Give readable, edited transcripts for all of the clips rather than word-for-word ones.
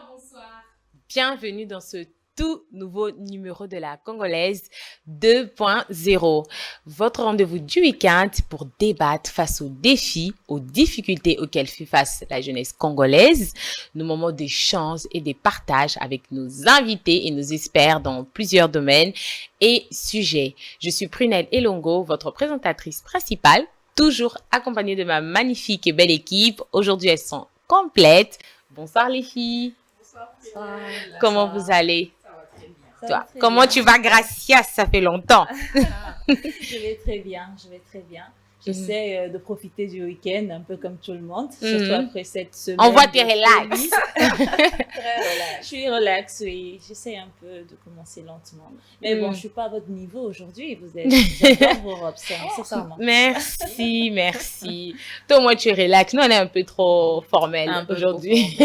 bonsoir. Bienvenue dans ce tout nouveau numéro de la Congolaise 2.0. Votre rendez-vous du week-end pour débattre face aux défis, aux difficultés auxquelles fait face la jeunesse congolaise, nos moments d'échange et de partage avec nos invités et nos experts dans plusieurs domaines et sujets. Je suis Prunelle Elongo, votre présentatrice principale, toujours accompagnée de ma magnifique et belle équipe. Aujourd'hui, elles sont complètes. Bonsoir les filles. Bonsoir. Comment vous allez? Ça va très bien. Toi, comment tu vas, Gracia? Ça fait longtemps. Je vais très bien. J'essaie de profiter du week-end un peu comme tout le monde, surtout après cette semaine. On voit tes relax. Très relax. Je suis relax, oui. J'essaie un peu de commencer lentement. Mais bon, je suis pas à votre niveau aujourd'hui. J'adore vos robes, sincèrement. Merci. Toi, moi, tu es relax. Nous, on est un peu trop formel aujourd'hui.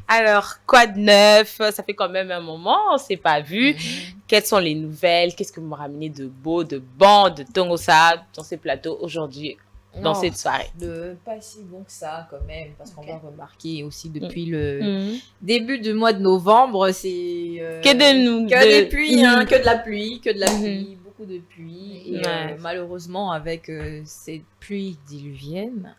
Alors, quoi de neuf? Ça fait quand même un moment, on s'est pas vu. Quelles sont les nouvelles? Qu'est-ce que vous me ramenez de beau, de bon, de Tongosa dans ces plateaux aujourd'hui, dans cette soirée? Pas si bon que ça quand même, parce qu'on va remarquer aussi depuis le début du mois de novembre, c'est des pluies, que de la pluie, beaucoup de pluie. Et malheureusement, avec cette pluie diluvienne,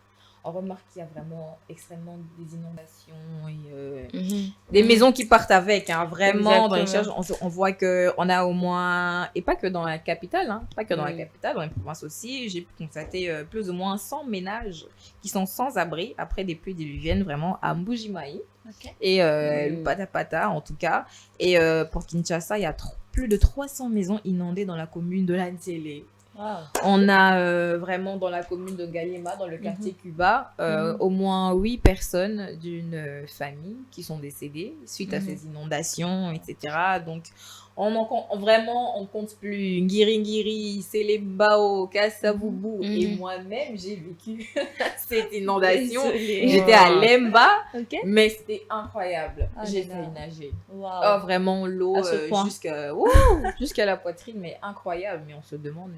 on remarque qu'il y a vraiment extrêmement des inondations et des maisons qui partent avec. Vraiment, dans les charges, on voit qu'on a au moins, et pas que dans la capitale, dans les provinces aussi, j'ai pu constater plus ou moins 100 ménages qui sont sans abri après des pluies diluviennes, vraiment à Mbujimaï. Et le Patapata en tout cas. Et pour Kinshasa, il y a plus de 300 maisons inondées dans la commune de Lanzele. Wow. On a vraiment dans la commune de Galima, dans le quartier Cuba, au moins 8 personnes d'une famille qui sont décédées suite à ces inondations, etc. Donc, on compte plus. Ngiri, Selembao, Kassaboubou. Et moi-même, j'ai vécu cette inondation. J'étais à Lemba, mais c'était incroyable. J'ai failli nager. Wow. Oh, vraiment, l'eau jusqu'à la poitrine, mais incroyable. Mais on se demande,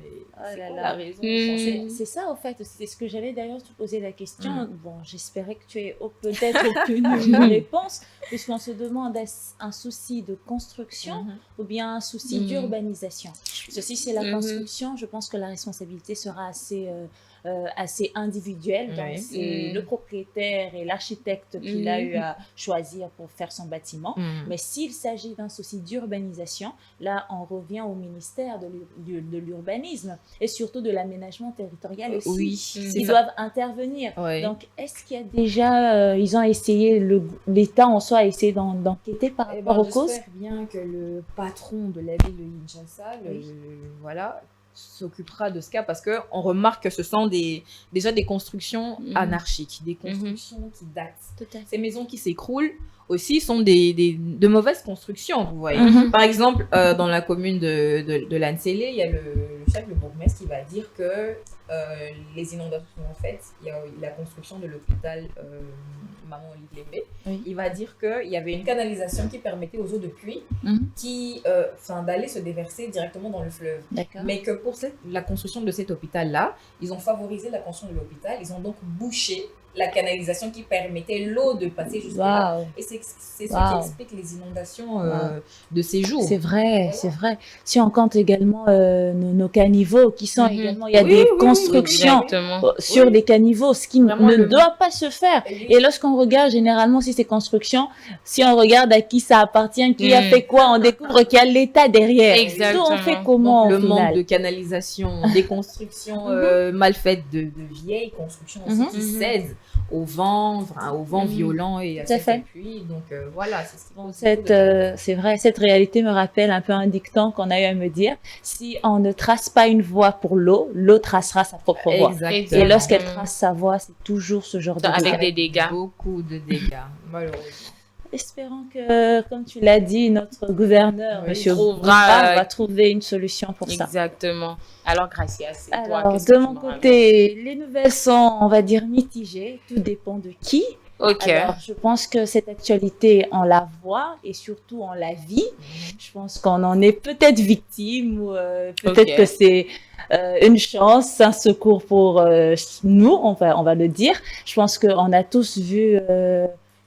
la raison. C'est ça, en fait. C'est ce que j'allais d'ailleurs te poser la question. Bon, j'espérais que tu aies peut-être obtenu une réponse, puisqu'on se demande un souci de construction ou bien un souci d'urbanisation. Ceci, c'est la construction. Je pense que la responsabilité sera assez individuelle. Donc, c'est le propriétaire et l'architecte qu'il a eu à choisir pour faire son bâtiment. Mais s'il s'agit d'un souci d'urbanisation, là, on revient au ministère de l'urbanisme et surtout de l'aménagement territorial aussi. Oui, ils doivent intervenir. Oui. Donc, est-ce qu'il y a déjà, ils ont essayé, l'État en soi a essayé d'enquêter par rapport aux causes? J'espère bien que le patron de la ville de Kinshasa, s'occupera de ce cas, parce qu'on remarque que ce sont déjà des constructions anarchiques, des constructions qui datent. Ces maisons qui s'écroulent aussi sont de mauvaises constructions, vous voyez. Par exemple, dans la commune de Lanzele, il y a le chef, le bourgmestre, qui va dire que les inondations, en fait, il y a la construction de l'hôpital Maman Oliglembe. Il va dire qu'il y avait une canalisation qui permettait aux eaux de pluie d'aller se déverser directement dans le fleuve. Mais que pour la construction de cet hôpital-là, ils ont favorisé la construction de l'hôpital. Ils ont donc bouché la canalisation qui permettait l'eau de passer jusque-là. Et c'est ce qui explique les inondations de ces jours. C'est vrai, c'est vrai. Si on compte également nos caniveaux qui sont également, il y a des constructions sur des caniveaux, ce qui ne doit pas se faire. Et lorsqu'on regarde généralement si ces constructions, si on regarde à qui ça appartient, qui a fait quoi, on découvre qu'il y a l'État derrière. Exactement. On fait comment? Donc, le manque de canalisation, des constructions mal faites, de vieilles constructions aussi qui cèdent au vent violent et à cette pluie. Donc voilà, c'est ce qui c'est vrai, cette réalité me rappelle un peu un dicton qu'on a eu à me dire: si on ne trace pas une voie pour l'eau, l'eau tracera sa propre voie. Exactement. Et lorsqu'elle trace sa voie, c'est toujours ce genre de avec des dégâts. Beaucoup de dégâts, malheureusement. Espérons que, comme tu l'as dit, notre gouverneur, Monsieur Boubra, va trouver une solution pour ça. Exactement. Alors, Gracia, c'est toi. Alors, de mon côté, les nouvelles sont, on va dire, mitigées. Tout dépend de qui. Alors, je pense que cette actualité, on la voit et surtout on la vit. Je pense qu'on en est peut-être victime ou peut-être que c'est une chance, un secours pour nous, on va le dire. Je pense qu'on a tous vu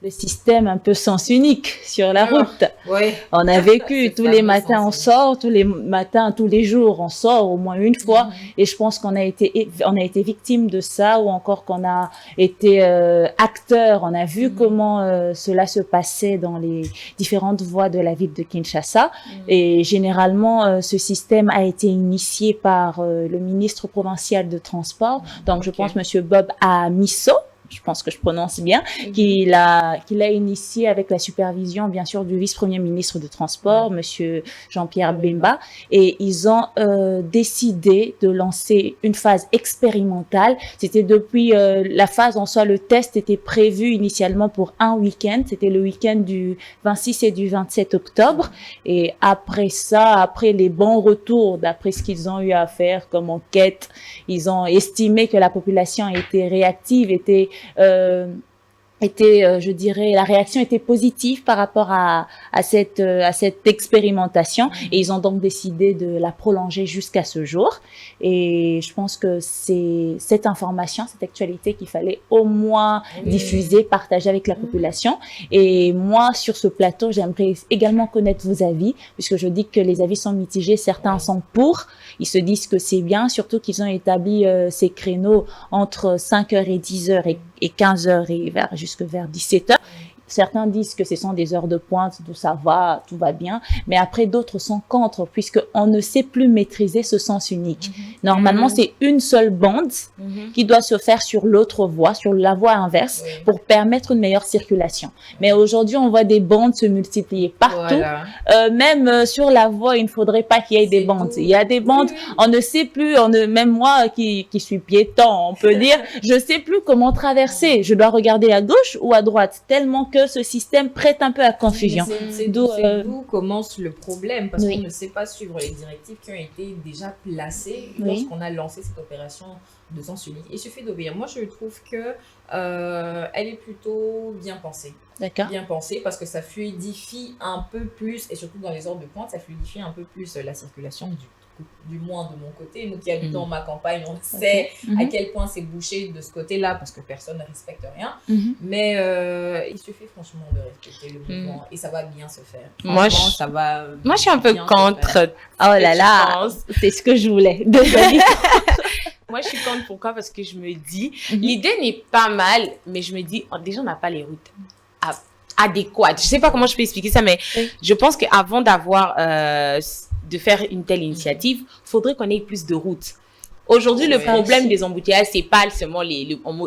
le système un peu sens unique sur la route. Ouais. On a vécu tous les matins, on sort, tous les jours, on sort au moins une fois. Et je pense qu'on a été victime de ça, ou encore qu'on a été acteur. On a vu comment cela se passait dans les différentes voies de la ville de Kinshasa. Et généralement, ce système a été initié par le ministre provincial de Transport. Donc, je pense Monsieur Bob Amisso. Je pense que je prononce bien, qu'il a initié avec la supervision, bien sûr, du vice-premier ministre de Transport, Monsieur Jean-Pierre Bemba, et ils ont décidé de lancer une phase expérimentale. C'était depuis la phase en soi, le test était prévu initialement pour un week-end, c'était le week-end du 26 et du 27 octobre, et après ça, après les bons retours, d'après ce qu'ils ont eu à faire comme enquête, ils ont estimé que la population était réactive, je dirais, la réaction était positive par rapport à cette expérimentation, et ils ont donc décidé de la prolonger jusqu'à ce jour. Et je pense que c'est cette information, cette actualité qu'il fallait au moins diffuser, partager avec la population. Et moi, sur ce plateau, j'aimerais également connaître vos avis, puisque je dis que les avis sont mitigés, certains sont pour, ils se disent que c'est bien, surtout qu'ils ont établi ces créneaux entre 5h et 10h et 15h et jusque vers 17h. Certains disent que ce sont des heures de pointe, tout ça va, tout va bien. Mais après, d'autres sont contre, puisqu'on ne sait plus maîtriser ce sens unique. Normalement, c'est une seule bande qui doit se faire sur l'autre voie, sur la voie inverse, pour permettre une meilleure circulation. Mais aujourd'hui, on voit des bandes se multiplier partout. Voilà. Même sur la voie, il ne faudrait pas qu'il y ait des bandes. Il y a des bandes, on ne sait plus, même moi qui suis piéton, on peut dire, je ne sais plus comment traverser. Je dois regarder à gauche ou à droite, tellement que ce système prête un peu à confusion. C'est d'où commence le problème, parce qu'on ne sait pas suivre les directives qui ont été déjà placées lorsqu'on a lancé cette opération de sens unique. Il suffit d'obéir. Moi, je trouve que elle est plutôt bien pensée. D'accord. Bien pensée, parce que ça fluidifie un peu plus, et surtout dans les heures de pointe, ça fluidifie un peu plus la circulation du moins de mon côté. Nous qui habitons ma campagne, on sait à quel point c'est bouché de ce côté-là, parce que personne ne respecte rien. Mais il suffit franchement de respecter le mouvement, et ça va bien se faire. Moi, ça va. Moi, je suis un peu contre. Oh là là, c'est ce que je voulais. Moi, je suis contre. Pourquoi? Parce que je me dis, l'idée n'est pas mal, mais je me dis, déjà, on n'a pas les routes adéquates. Je sais pas comment je peux expliquer ça, mais je pense qu'avant de faire une telle initiative, faudrait qu'on ait plus de routes. Aujourd'hui, le problème des embouteillages, c'est pas seulement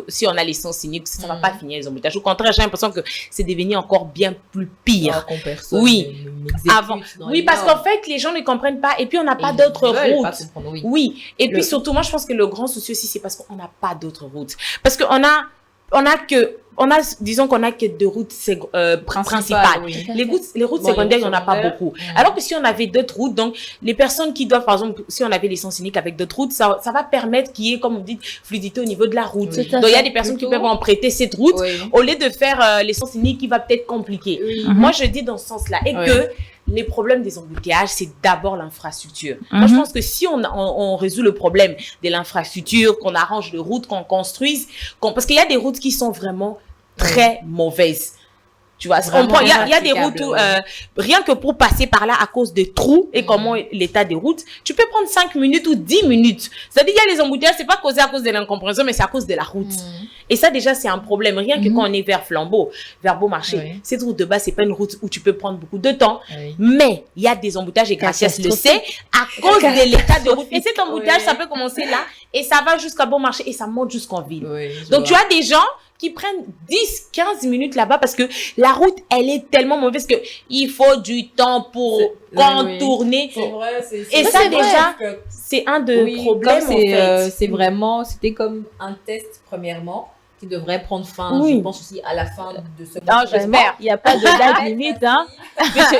si on a les sens uniques, ça va pas finir les embouteillages. Au contraire, j'ai l'impression que c'est devenu encore bien plus pire. Oui, parce qu'en fait, les gens ne comprennent pas, et puis on n'a pas d'autres routes. Oui, et puis surtout, moi, je pense que le grand souci aussi, c'est parce qu'on n'a pas d'autres routes. Parce disons qu'on a que deux routes principales. Les routes secondaires, il n'y en a pas beaucoup. Alors que si on avait d'autres routes, donc les personnes qui doivent, par exemple, si on avait l'essence unique avec d'autres routes, ça va permettre qu'il y ait, comme on dit, fluidité au niveau de la route. Donc il y a des personnes qui peuvent emprunter cette route au lieu de faire l'essence unique qui va peut-être compliquer. Moi, je dis dans ce sens-là. Et que les problèmes des embouteillages, c'est d'abord l'infrastructure. Moi, je pense que si on résout le problème de l'infrastructure, qu'on arrange les routes, qu'on construise, parce qu'il y a des routes qui sont vraiment très mauvaises. Tu vois, il y a des routes où, rien que pour passer par là à cause des trous et comment l'état des routes, tu peux prendre 5 minutes ou 10 minutes. C'est-à-dire, il y a les embouteillages, c'est pas causé à cause de l'incompréhension, mais c'est à cause de la route. Et ça, déjà, c'est un problème. Rien que quand on est vers Flambeau, vers Beaumarchais, cette route de base, c'est pas une route où tu peux prendre beaucoup de temps. Mais il y a des embouteillages, et Gracias le sait, à cause de l'état de route. Et cet embouteillage, ça peut commencer là, et ça va jusqu'à Beaumarchais, et ça monte jusqu'en ville. Donc, tu as des gens qui prennent 10-15 minutes là-bas parce que la route, elle est tellement mauvaise que il faut du temps pour contourner. C'est vrai, et ça, déjà, c'est un de problèmes, en fait. C'est vraiment, c'était comme un test, premièrement, qui devrait prendre fin, je pense aussi, à la fin de ce... Non, j'espère. Il n'y a pas de date limite, hein.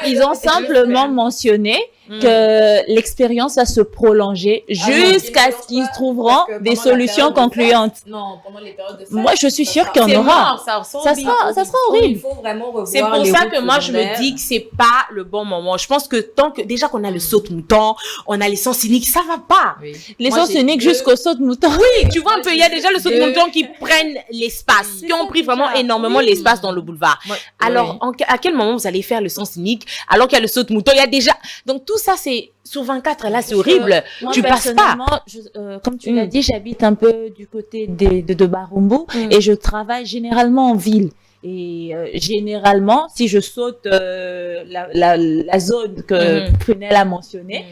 Ils ont simplement mentionné que l'expérience va se prolonger jusqu'à ce qu'ils trouveront des solutions concluantes. Non, pendant les périodes de fête. Moi, je suis sûre qu'il y en aura. Ça sera horrible. Il faut vraiment revoir. C'est pour ça que moi, je me dis que c'est pas le bon moment. Je pense que tant que, déjà qu'on a le saute-mouton, on a les sens uniques, ça va pas. Oui. Les sens uniques jusqu'au saute-mouton. Oui, tu vois un peu, il y a déjà le saute-mouton qui prennent l'espace, qui ont pris vraiment énormément l'espace dans le boulevard. Alors, à quel moment vous allez faire le sens unique alors qu'il y a le saute-mouton? Il y a déjà, donc tout ça, c'est sur 24, là, c'est horrible. Moi, tu passes pas. Comme tu l'as dit, j'habite un peu du côté de Barumbu et je travaille généralement en ville. Et généralement, si je saute la zone que Prunelle a mentionnée,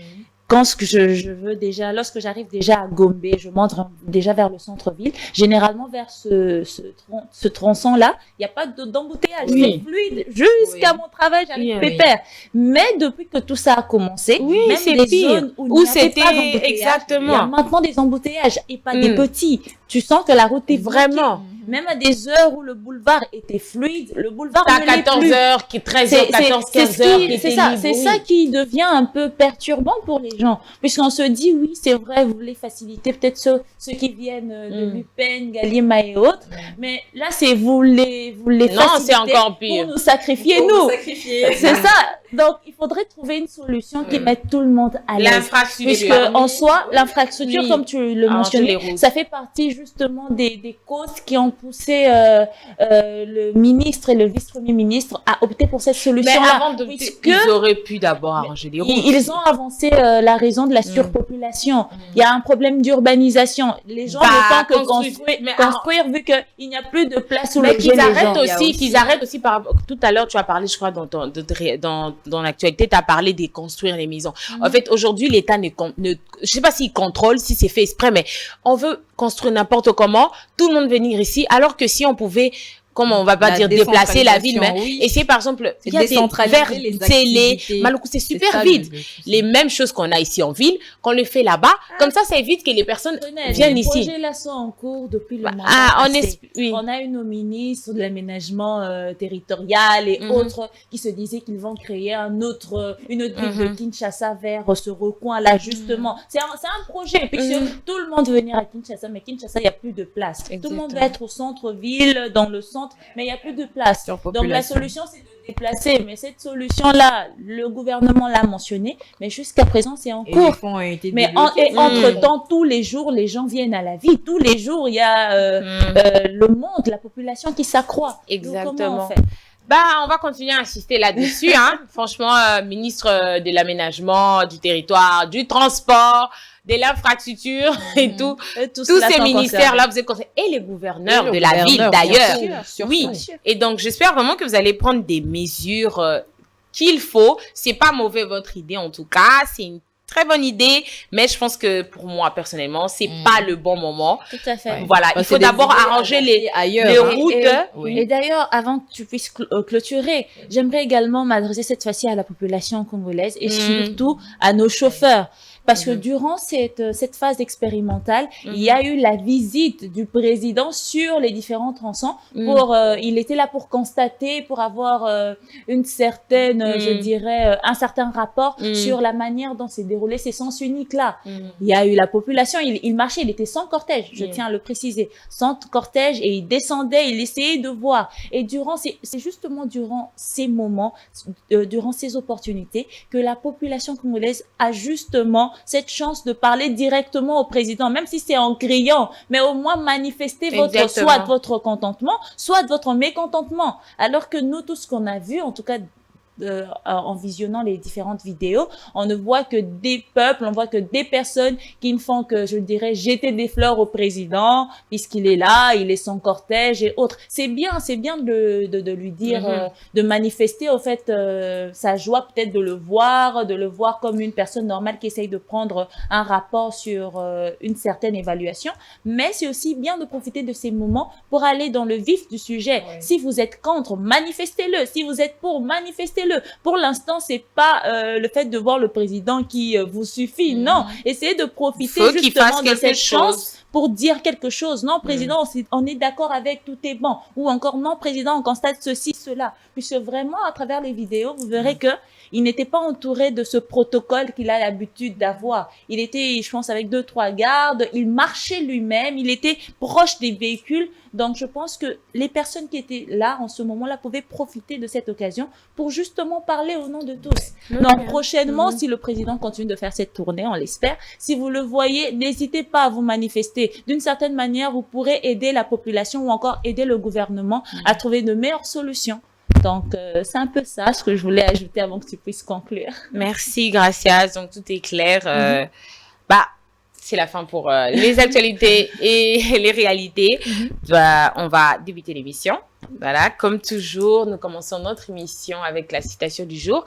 quand je veux déjà, lorsque j'arrive déjà à Gombe, je monte déjà vers le centre-ville. Généralement, vers ce tronçon-là, il n'y a pas d'embouteillage. C'est fluide jusqu'à mon travail, j'arrive pépère. Mais depuis que tout ça a commencé, même des zones où c'était exactement. Il y a maintenant des embouteillages et pas des petits. Tu sens que la route est vraiment. Même à des heures où le boulevard était fluide, le boulevard ne l'est plus. 14h, 13h, 14, 15h. C'est ça qui devient un peu perturbant pour les gens. Puisqu'on se dit, oui, c'est vrai, vous voulez faciliter peut-être ceux qui viennent de Lupin, Galliema et autres. Mais là, c'est vous les faciliter. Non, c'est encore pire. Pour nous sacrifier, nous. C'est ça. Donc, il faudrait trouver une solution qui mette tout le monde à l'aise. L'infrastructure. Puisque, en soi, l'infrastructure, comme tu le mentionnais, ça fait partie justement des causes qui ont poussé le ministre et le vice-premier ministre à opter pour cette solution-là. Mais ils auraient pu d'abord arranger les routes. Ils ont avancé la raison de la surpopulation. Il y a un problème d'urbanisation. Les gens ne font que construire vu qu'il n'y a plus de place où loger les gens. Qu'ils arrêtent aussi tout à l'heure, tu as parlé, je crois, dans l'actualité, tu as parlé de construire les maisons. En fait, aujourd'hui, l'État je sais pas s'il contrôle, si c'est fait exprès, mais on veut construire n'importe comment, tout le monde venir ici, alors que si on pouvait, comment on va pas dire déplacer la ville, mais essayer par exemple, il y a des télé, Maluku, c'est super vide. Les mêmes choses qu'on a ici en ville, qu'on le fait là-bas, comme ça évite que les personnes viennent ici. Les projets là sont en cours depuis le mandat. On a eu nos ministres de l'aménagement territorial et autres qui se disaient qu'ils vont créer une autre ville de Kinshasa vers ce recoin là justement. C'est un projet puisque tout le monde veut venir à Kinshasa, mais Kinshasa il y a plus de place. Tout le monde va être au centre-ville, dans le centre, mais il n'y a plus de place. Donc la solution, c'est de déplacer. Mais cette solution-là, le gouvernement l'a mentionné, mais jusqu'à présent, c'est en cours. Mais entre-temps, tous les jours, les gens viennent à la vie. Tous les jours, il y a le monde, la population qui s'accroît. Exactement. Donc, comment on fait? On va continuer à insister là-dessus, Franchement, ministre de l'aménagement, du territoire, du transport, de l'infrastructure et tous ces ministères-là, vous êtes concernés. Et les gouverneurs de la ville, d'ailleurs. Oui. Et donc, j'espère vraiment que vous allez prendre des mesures qu'il faut. C'est pas mauvais votre idée, en tout cas. C'est une très bonne idée, mais je pense que pour moi, personnellement, c'est pas le bon moment. Tout à fait. Voilà. Il faut d'abord arranger les routes. Et d'ailleurs, avant que tu puisses clôturer, j'aimerais également m'adresser cette fois-ci à la population congolaise et surtout à nos chauffeurs. Parce que durant cette phase expérimentale, il y a eu la visite du président sur les différents tronçons. Il était là pour constater, pour avoir une certaine, je dirais, un certain rapport sur la manière dont s'est déroulé ces sens uniques-là. Il y a eu la population, il marchait, il était sans cortège, je tiens à le préciser, sans cortège, et il descendait, il essayait de voir. Et c'est justement durant ces moments, durant ces opportunités, que la population congolaise a justement cette chance de parler directement au président, même si c'est en criant, mais au moins manifester soit votre contentement, soit votre mécontentement. Alors que nous, tout ce qu'on a vu, en tout cas, en visionnant les différentes vidéos, on ne voit que des peuples, on voit que des personnes qui ne font que, je dirais, jeter des fleurs au président, puisqu'il est là, il est sans cortège et autres. C'est bien de lui dire, de manifester, au fait, sa joie peut-être de le voir comme une personne normale qui essaye de prendre un rapport sur une certaine évaluation. Mais c'est aussi bien de profiter de ces moments pour aller dans le vif du sujet. Si vous êtes contre, manifestez-le. Si vous êtes pour, manifestez-le. Pour l'instant, c'est pas le fait de voir le président qui vous suffit. Non, essayez de profiter justement de cette chance pour dire quelque chose. Non, président, on est d'accord avec, tout est bon. Ou encore, non, président, on constate ceci, cela. Puisque vraiment, à travers les vidéos, vous verrez que il n'était pas entouré de ce protocole qu'il a l'habitude d'avoir. Il était, je pense, avec 2-3 gardes. Il marchait lui-même. Il était proche des véhicules. Donc, je pense que les personnes qui étaient là, en ce moment-là, pouvaient profiter de cette occasion pour justement parler au nom de tous. Donc, prochainement, si le président continue de faire cette tournée, on l'espère, si vous le voyez, n'hésitez pas à vous manifester. D'une certaine manière, vous pourrez aider la population ou encore aider le gouvernement à trouver de meilleures solutions. Donc, c'est un peu ça ce que je voulais ajouter avant que tu puisses conclure. Merci, Gracias. Donc, tout est clair. C'est la fin pour les actualités et les réalités. On va débuter l'émission. Voilà, comme toujours, nous commençons notre émission avec la citation du jour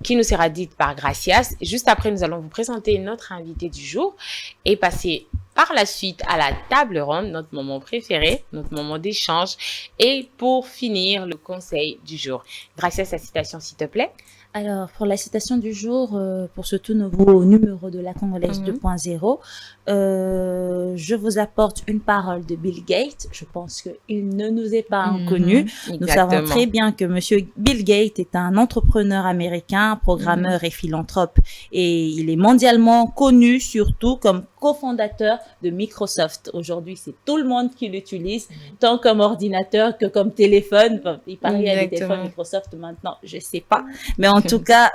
qui nous sera dite par Gracias. Juste après, nous allons vous présenter notre invité du jour et passer par la suite à la table ronde, notre moment préféré, notre moment d'échange. Et pour finir, le conseil du jour. Gracias, la citation, s'il te plaît. Alors, pour la citation du jour, pour ce tout nouveau numéro de la Congolaise 2.0, je vous apporte une parole de Bill Gates. Je pense qu'il ne nous est pas inconnu. Nous savons très bien que monsieur Bill Gates est un entrepreneur américain, programmeur et philanthrope. Et il est mondialement connu surtout comme cofondateur de Microsoft. Aujourd'hui, c'est tout le monde qui l'utilise, tant comme ordinateur que comme téléphone. Enfin, il paraît qu'il y a des téléphones Microsoft maintenant, je sais pas. Mais en tout cas,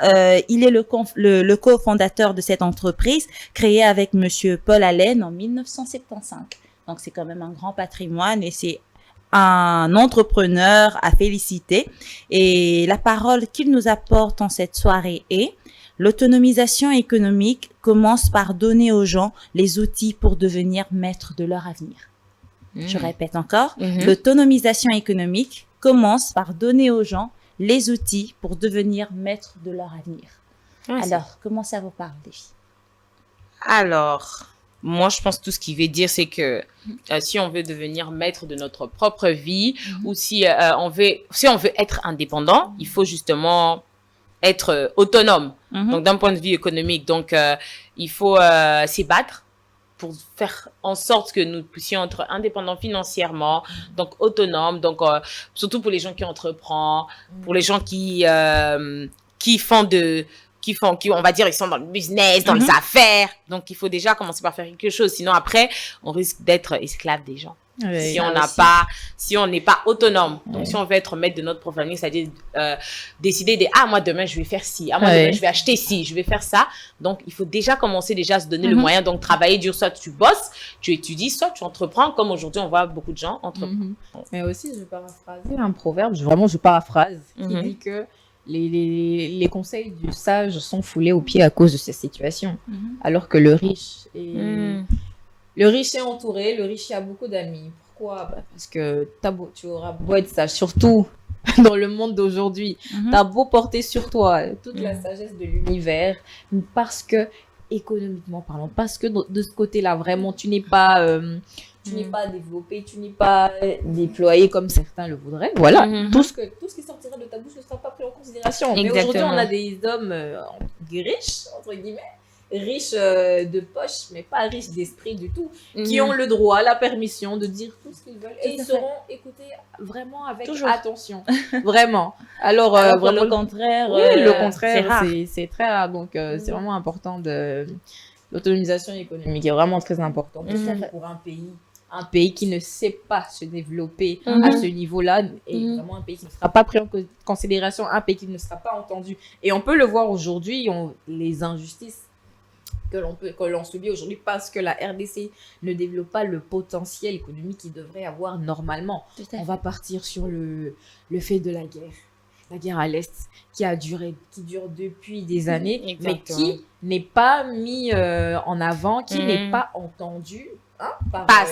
il est le cofondateur de cette entreprise créée avec monsieur Paul Allen en 1975. Donc, c'est quand même un grand patrimoine et c'est un entrepreneur à féliciter. Et la parole qu'il nous apporte en cette soirée est: l'autonomisation économique commence par donner aux gens les outils pour devenir maîtres de leur avenir. Je répète encore, l'autonomisation économique commence par donner aux gens les outils pour devenir maîtres de leur avenir. Alors, comment ça vous parle, les filles? Alors, moi, je pense que tout ce qu'il veut dire, c'est que si on veut devenir maître de notre propre vie ou si on veut être indépendant, il faut justement être autonome. Donc, d'un point de vue économique, donc il faut s'ébattre pour faire en sorte que nous puissions être indépendants financièrement, donc autonomes, donc surtout pour les gens qui entreprennent, pour les gens qui on va dire, ils sont dans le business, dans les affaires. Donc, il faut déjà commencer par faire quelque chose. Sinon, après, on risque d'être esclave des gens. Oui, si on n'est pas autonome. Donc, si on veut être maître de notre propre avenir, c'est-à-dire décider de, moi, demain, je vais faire ci. Moi, demain, je vais acheter ci. Je vais faire ça. Donc, il faut déjà commencer à se donner le moyen. Donc, travailler dur. Soit tu bosses, tu étudies, soit tu entreprends. Comme aujourd'hui, on voit beaucoup de gens entreprendre. Mais aussi, je vais paraphraser un proverbe. Je paraphrase. Qui dit que les conseils du sage sont foulés aux pieds à cause de cette situation. Alors que le riche est entouré, le riche a beaucoup d'amis. Pourquoi? Parce que tu auras beau être sage, surtout dans le monde d'aujourd'hui. Tu as beau porter sur toi toute la sagesse de l'univers, parce que, économiquement parlant, parce que de ce côté-là, vraiment, tu n'es pas développé, tu n'es pas déployé comme certains le voudraient. Voilà, tout ce qui sortira de ta bouche ne sera pas pris en considération. Mais aujourd'hui, on a des hommes riches, entre guillemets, riches de poche, mais pas riches d'esprit du tout, qui ont le droit, la permission de dire tout ce qu'ils veulent et ils seront écoutés vraiment avec attention. Vraiment. Alors vraiment, le contraire, c'est très rare. Donc, c'est vraiment important l'autonomisation économique est vraiment très importante pour un pays qui ne sait pas se développer à ce niveau-là est vraiment un pays qui ne sera pas pris en considération, un pays qui ne sera pas entendu. Et on peut le voir aujourd'hui, les injustices que l'on subit aujourd'hui parce que la RDC ne développe pas le potentiel économique qu'il devrait avoir normalement. On va partir sur le fait de la guerre à l'Est qui dure depuis des années, mais qui n'est pas mis en avant, qui n'est pas entendu par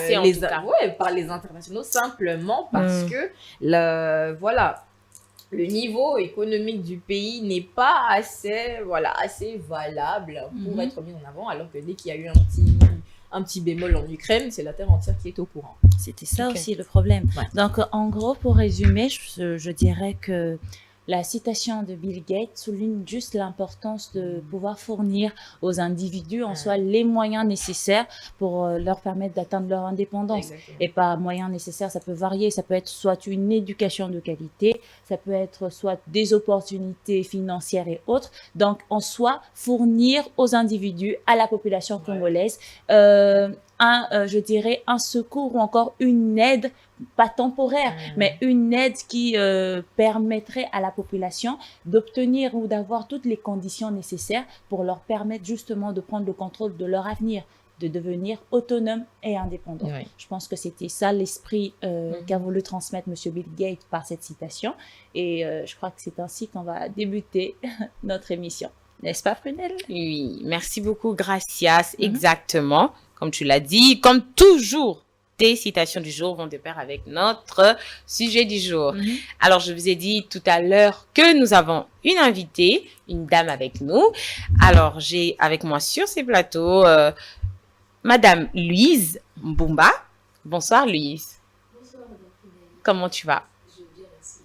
les internationaux, simplement parce que le niveau économique du pays n'est pas assez valable pour être mis en avant, alors que dès qu'il y a eu un petit bémol en Ukraine, c'est la terre entière qui est au courant. C'était ça aussi le problème. Donc, en gros, pour résumer, je dirais que la citation de Bill Gates souligne juste l'importance de pouvoir fournir aux individus en soi les moyens nécessaires pour leur permettre d'atteindre leur indépendance. Exactement. Et par moyens nécessaires, ça peut varier. Ça peut être soit une éducation de qualité, ça peut être soit des opportunités financières et autres. Donc, en soi, fournir aux individus, à la population congolaise, je dirais, un secours ou encore une aide, pas temporaire, mais une aide qui permettrait à la population d'obtenir ou d'avoir toutes les conditions nécessaires pour leur permettre justement de prendre le contrôle de leur avenir, de devenir autonome et indépendant. Oui. Je pense que c'était ça l'esprit qu'a voulu transmettre M. Bill Gates par cette citation. Et je crois que c'est ainsi qu'on va débuter notre émission. N'est-ce pas, Prunelle? Oui, merci beaucoup, Gracias. Exactement, comme tu l'as dit, comme toujours, tes citations du jour vont de pair avec notre sujet du jour. Alors, je vous ai dit tout à l'heure que nous avons une invitée, une dame avec nous. Alors, j'ai avec moi sur ces plateaux Madame Louise Mbumba. Bonsoir, Louise. Bonsoir, Madame Prunelle. Comment tu vas? Je vais bien, merci.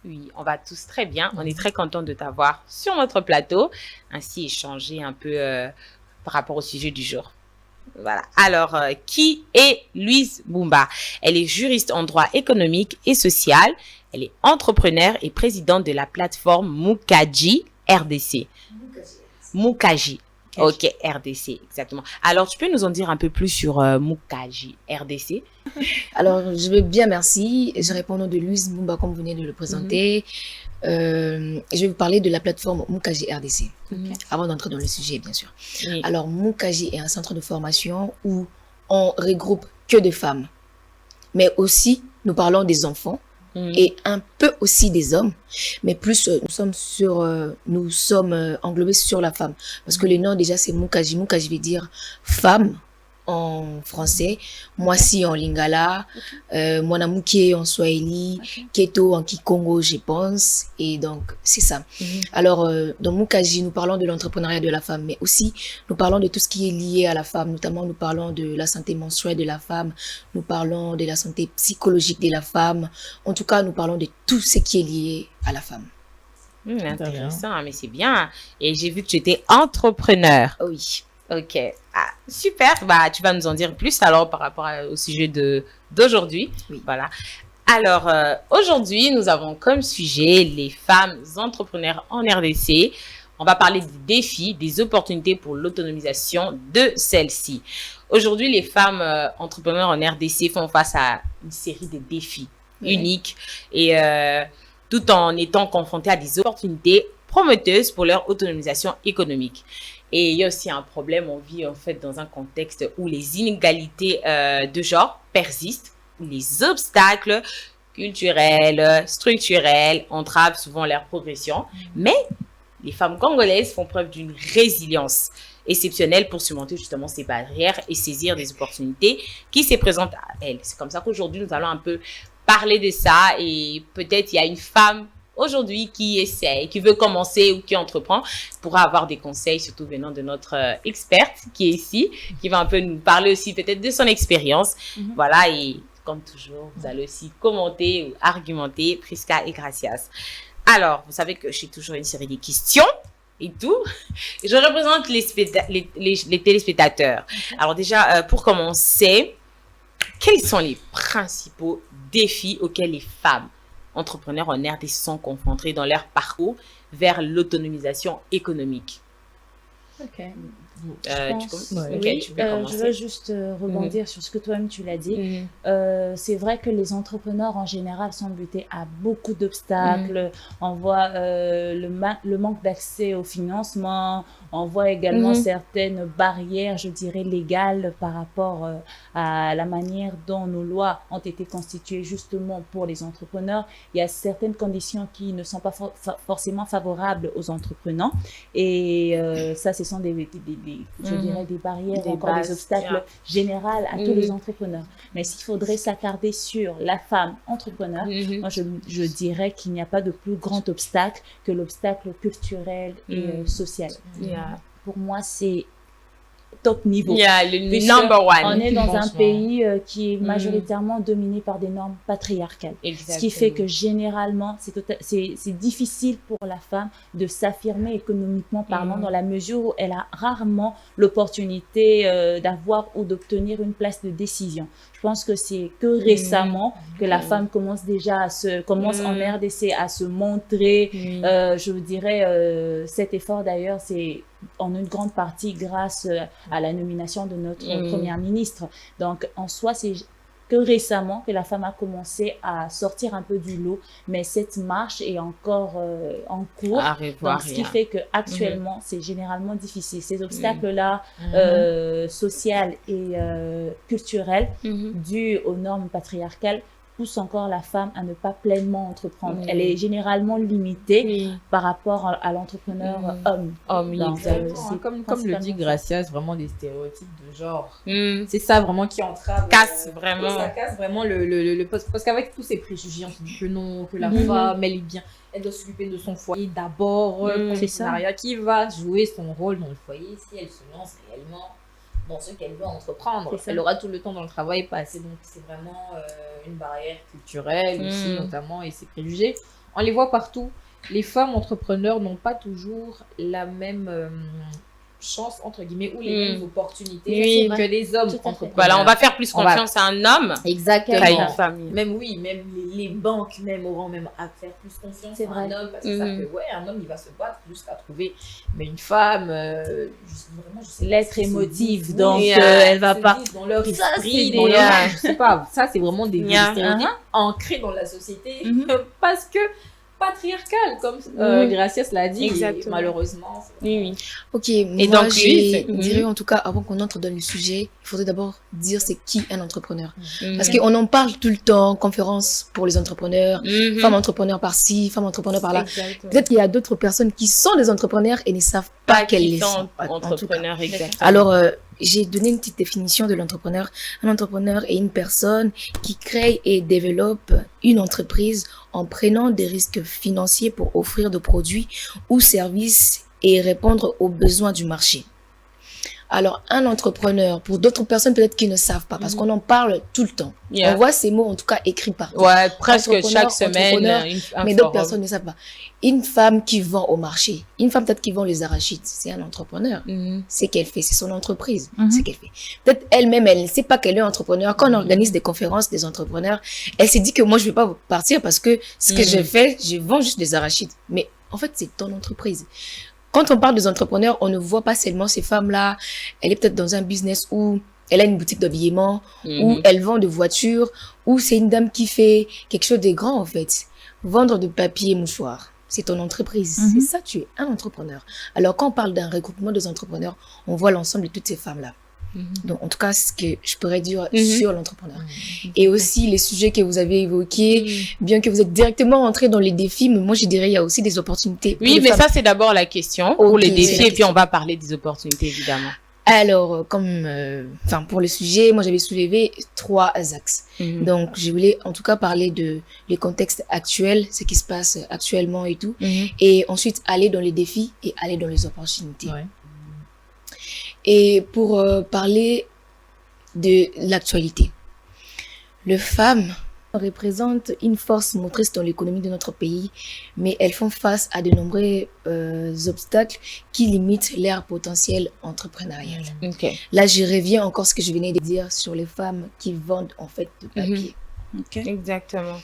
Oui, on va tous très bien. On est très content de t'avoir sur notre plateau, ainsi échanger un peu par rapport au sujet du jour. Voilà. Alors, qui est Louise Mbumba? Elle est juriste en droit économique et social. Elle est entrepreneur et présidente de la plateforme Mukaji RDC. Mukaji. Ok, RDC, exactement. Alors, tu peux nous en dire un peu plus sur Mukaji RDC? Alors, je vais bien, merci. Je réponds au nom de Louise Mbumba, comme vous venez de le présenter. Je vais vous parler de la plateforme Mukaji RDC, avant d'entrer dans le sujet, bien sûr. Oui. Alors, Mukaji est un centre de formation où on regroupe que des femmes, mais aussi, nous parlons des enfants et un peu aussi des hommes, mais plus nous sommes englobés sur la femme, parce que le nom déjà c'est Mukaji. Mukaji veut dire femme en français, Mwasi en lingala, Mwanamuke en swahili, Keto en kikongo, je pense, et donc c'est ça. Alors dans Mukaji, nous parlons de l'entrepreneuriat de la femme, mais aussi nous parlons de tout ce qui est lié à la femme, notamment nous parlons de la santé menstruelle de la femme, nous parlons de la santé psychologique de la femme, en tout cas nous parlons de tout ce qui est lié à la femme. Intéressant, mais c'est bien. Et j'ai vu que tu étais entrepreneur. Oui. Ok, super. Bah, tu vas nous en dire plus alors par rapport au sujet d'aujourd'hui. Oui. Voilà. Alors, aujourd'hui, nous avons comme sujet les femmes entrepreneurs en RDC. On va parler des défis, des opportunités pour l'autonomisation de celles-ci. Aujourd'hui, les femmes entrepreneurs en RDC font face à une série de défis uniques et tout en étant confrontées à des opportunités prometteuses pour leur autonomisation économique. Et il y a aussi un problème, on vit en fait dans un contexte où les inégalités de genre persistent, où les obstacles culturels, structurels entravent souvent leur progression. Mais les femmes congolaises font preuve d'une résilience exceptionnelle pour surmonter justement ces barrières et saisir des opportunités qui se présentent à elles. C'est comme ça qu'aujourd'hui, nous allons un peu parler de ça et peut-être il y a une femme aujourd'hui qui essaie, qui veut commencer ou qui entreprend, pourra avoir des conseils, surtout venant de notre experte qui est ici, qui va un peu nous parler aussi peut-être de son expérience. Voilà, et comme toujours, vous allez aussi commenter ou argumenter, Prisca et Gracias. Alors, vous savez que j'ai toujours une série de questions et tout. Je représente les téléspectateurs. Alors déjà, pour commencer, quels sont les principaux défis auxquels les femmes entrepreneurs en RDC sont confrontés dans leur parcours vers l'autonomisation économique? Ok. Tu peux commencer. Je veux juste rebondir sur ce que toi-même tu l'as dit. C'est vrai que les entrepreneurs en général sont butés à beaucoup d'obstacles. On voit le manque d'accès au financement. On voit également certaines barrières, je dirais, légales par rapport à la manière dont nos lois ont été constituées justement pour les entrepreneurs. Il y a certaines conditions qui ne sont pas forcément favorables aux entrepreneurs. Et ça, ce sont je dirais des barrières, des obstacles généraux à tous les entrepreneurs. Mais s'il faudrait s'attarder sur la femme entrepreneur, moi je dirais qu'il n'y a pas de plus grand obstacle que l'obstacle culturel et social. Pour moi, c'est top niveau. Le number one. On est dans un pays qui est majoritairement dominé par des normes patriarcales. Exactement. Ce qui fait que généralement, c'est difficile pour la femme de s'affirmer économiquement parlant dans la mesure où elle a rarement l'opportunité d'avoir ou d'obtenir une place de décision. Je pense que c'est que récemment que la femme commence déjà commence en RDC à se montrer. Je vous dirais, cet effort d'ailleurs, c'est en une grande partie grâce à la nomination de notre première ministre. Donc, en soi, c'est que récemment que la femme a commencé à sortir un peu du lot, mais cette marche est encore en cours. Donc, ce qui fait que actuellement, c'est généralement difficile. Ces obstacles-là, sociaux et culturels, dus aux normes patriarcales, pousse encore la femme à ne pas pleinement entreprendre. Elle est généralement limitée par rapport à l'entrepreneur homme. Comme le dit Gracia, c'est vraiment des stéréotypes de genre. C'est ça vraiment qui entrave. Ça casse vraiment le poste. Parce qu'avec tous ces préjugés, on se dit que non, que la femme, elle est bien. Elle doit s'occuper de son foyer d'abord. C'est ça. Qui va jouer son rôle dans le foyer si elle se lance réellement dans ce qu'elle veut entreprendre. Elle aura tout le temps dans le travail passé. Donc, c'est vraiment une barrière culturelle aussi, notamment, et ses préjugés. On les voit partout. Les femmes entrepreneurs n'ont pas toujours la même chance, entre guillemets, ou les mêmes opportunités que les hommes entrepreneurs. Voilà, on va faire plus confiance à un homme qu'à une femme. Même les banques même auront même à faire plus confiance à un homme, parce que ça fait, un homme, il va se battre jusqu'à trouver. Mais une femme, vraiment, je sais pas. L'être émotive, donc elle va pas. Dans leur esprit, dans leur, je sais pas, ça c'est vraiment des stéréotypes ancrés dans la société, parce que patriarcal, comme Gracias l'a dit, malheureusement. Ok, et moi, donc, je dirais en tout cas, avant qu'on entre dans le sujet, il faudrait d'abord dire c'est qui un entrepreneur. Parce qu'on en parle tout le temps, conférences pour les entrepreneurs, femmes entrepreneurs par-ci, femmes entrepreneurs par-là. Peut-être qu'il y a d'autres personnes qui sont des entrepreneurs et ne savent pas qu'elles sont entrepreneurs. Alors, j'ai donné une petite définition de l'entrepreneur. Un entrepreneur est une personne qui crée et développe une entreprise en prenant des risques financiers pour offrir des produits ou services et répondre aux besoins du marché. Alors, un entrepreneur, pour d'autres personnes peut-être qui ne savent pas, parce qu'on en parle tout le temps. On voit ces mots, en tout cas, écrits partout. Ouais, presque chaque semaine. Mais d'autres personnes ne savent pas. Une femme qui vend au marché, une femme peut-être qui vend les arachides, c'est un entrepreneur. C'est qu'elle fait, c'est son entreprise. C'est qu'elle fait. Peut-être elle-même, elle ne sait pas qu'elle est entrepreneur. Quand on organise des conférences des entrepreneurs, elle s'est dit que moi, je ne vais pas partir parce que ce que je fais, je vends juste des arachides. Mais en fait, c'est ton entreprise. Quand on parle des entrepreneurs, on ne voit pas seulement ces femmes-là. Elle est peut-être dans un business où elle a une boutique d'habillement, où elle vend des voitures, où c'est une dame qui fait quelque chose de grand, en fait. Vendre de papier et mouchoirs, c'est ton entreprise. C'est ça, tu es un entrepreneur. Alors, quand on parle d'un regroupement des entrepreneurs, on voit l'ensemble de toutes ces femmes-là. Donc, en tout cas, ce que je pourrais dire sur l'entrepreneur. Et aussi, les sujets que vous avez évoqués, bien que vous êtes directement entré dans les défis, mais moi, je dirais, il y a aussi des opportunités. Oui, mais ça, c'est d'abord la question pour les défis, et puis on va parler des opportunités, évidemment. Alors, pour le sujet, moi, j'avais soulevé 3 axes. Donc, je voulais, en tout cas, parler les contextes actuels, ce qui se passe actuellement et tout. Et ensuite, aller dans les défis et aller dans les opportunités. Et pour parler de l'actualité, les femmes représentent une force motrice dans l'économie de notre pays, mais elles font face à de nombreux obstacles qui limitent leur potentiel entrepreneurial. Là, je reviens encore à ce que je venais de dire sur les femmes qui vendent en fait de papier. Exactement.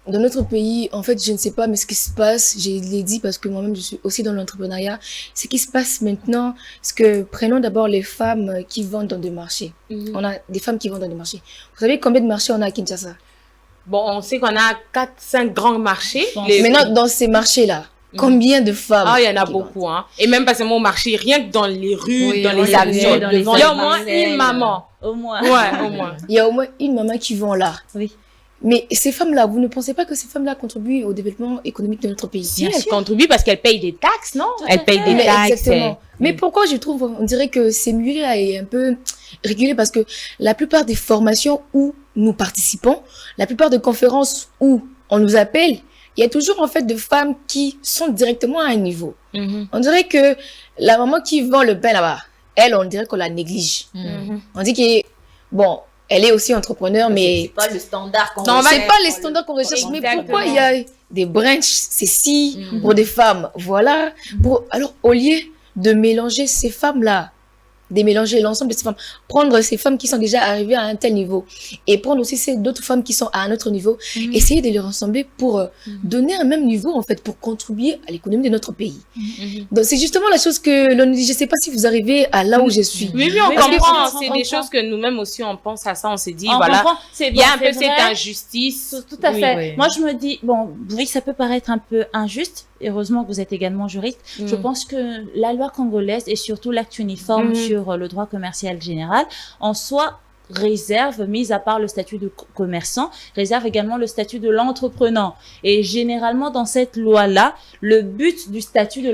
Dans notre pays, en fait, je ne sais pas, mais ce qui se passe, je l'ai dit parce que moi-même, je suis aussi dans l'entrepreneuriat. Ce qui se passe maintenant, c'est que prenons d'abord les femmes qui vendent dans des marchés. On a des femmes qui vendent dans des marchés. Vous savez combien de marchés on a à Kinshasa? Bon, on sait qu'on a 4-5 grands marchés. Maintenant, dans ces marchés-là, combien de femmes? Ah, il y en a beaucoup, hein. Et même pas seulement au marché, rien que dans les rues, dans les avions. Il y a au moins une maman. Au moins. Ouais, au moins. Il y a au moins une maman qui vend là. Oui. Mais ces femmes-là, vous ne pensez pas que ces femmes-là contribuent au développement économique de notre pays? Si, elles contribuent parce qu'elles payent des taxes, non? Elles payent des taxes. Exactement. Mais pourquoi je trouve, on dirait que ces milieux-là est un peu régulé, parce que la plupart des formations où nous participons, la plupart des conférences où on nous appelle, il y a toujours en fait de femmes qui sont directement à un niveau. On dirait que la maman qui vend le pain là-bas, elle, on dirait qu'on la néglige. On dit que, bon, elle est aussi entrepreneur, mais... C'est pas le standard qu'on recherche. C'est pas les standards standards qu'on recherche. Mais Exactement. pourquoi il y a des branches, ceci, pour des femmes? Voilà. Alors, au lieu de mélanger ces femmes-là, de mélanger l'ensemble de ces femmes, prendre ces femmes qui sont déjà arrivées à un tel niveau et prendre aussi ces d'autres femmes qui sont à un autre niveau, essayer de les rassembler pour donner un même niveau en fait, pour contribuer à l'économie de notre pays. Donc c'est justement la chose que l'on dit. Je sais pas si vous arrivez à là où je suis. Oui, on comprend. C'est des choses que nous-mêmes aussi on pense à ça. On s'est dit voilà, il y a un peu cette injustice. Tout à fait. Moi je me dis bon, oui, ça peut paraître un peu injuste. Heureusement que vous êtes également juriste. Je pense que la loi congolaise et surtout l'acte uniforme sur le droit commercial général, en soi, réserve, mis à part le statut de commerçant, réserve également le statut de l'entreprenant. Et généralement, dans cette loi-là, le but du statut de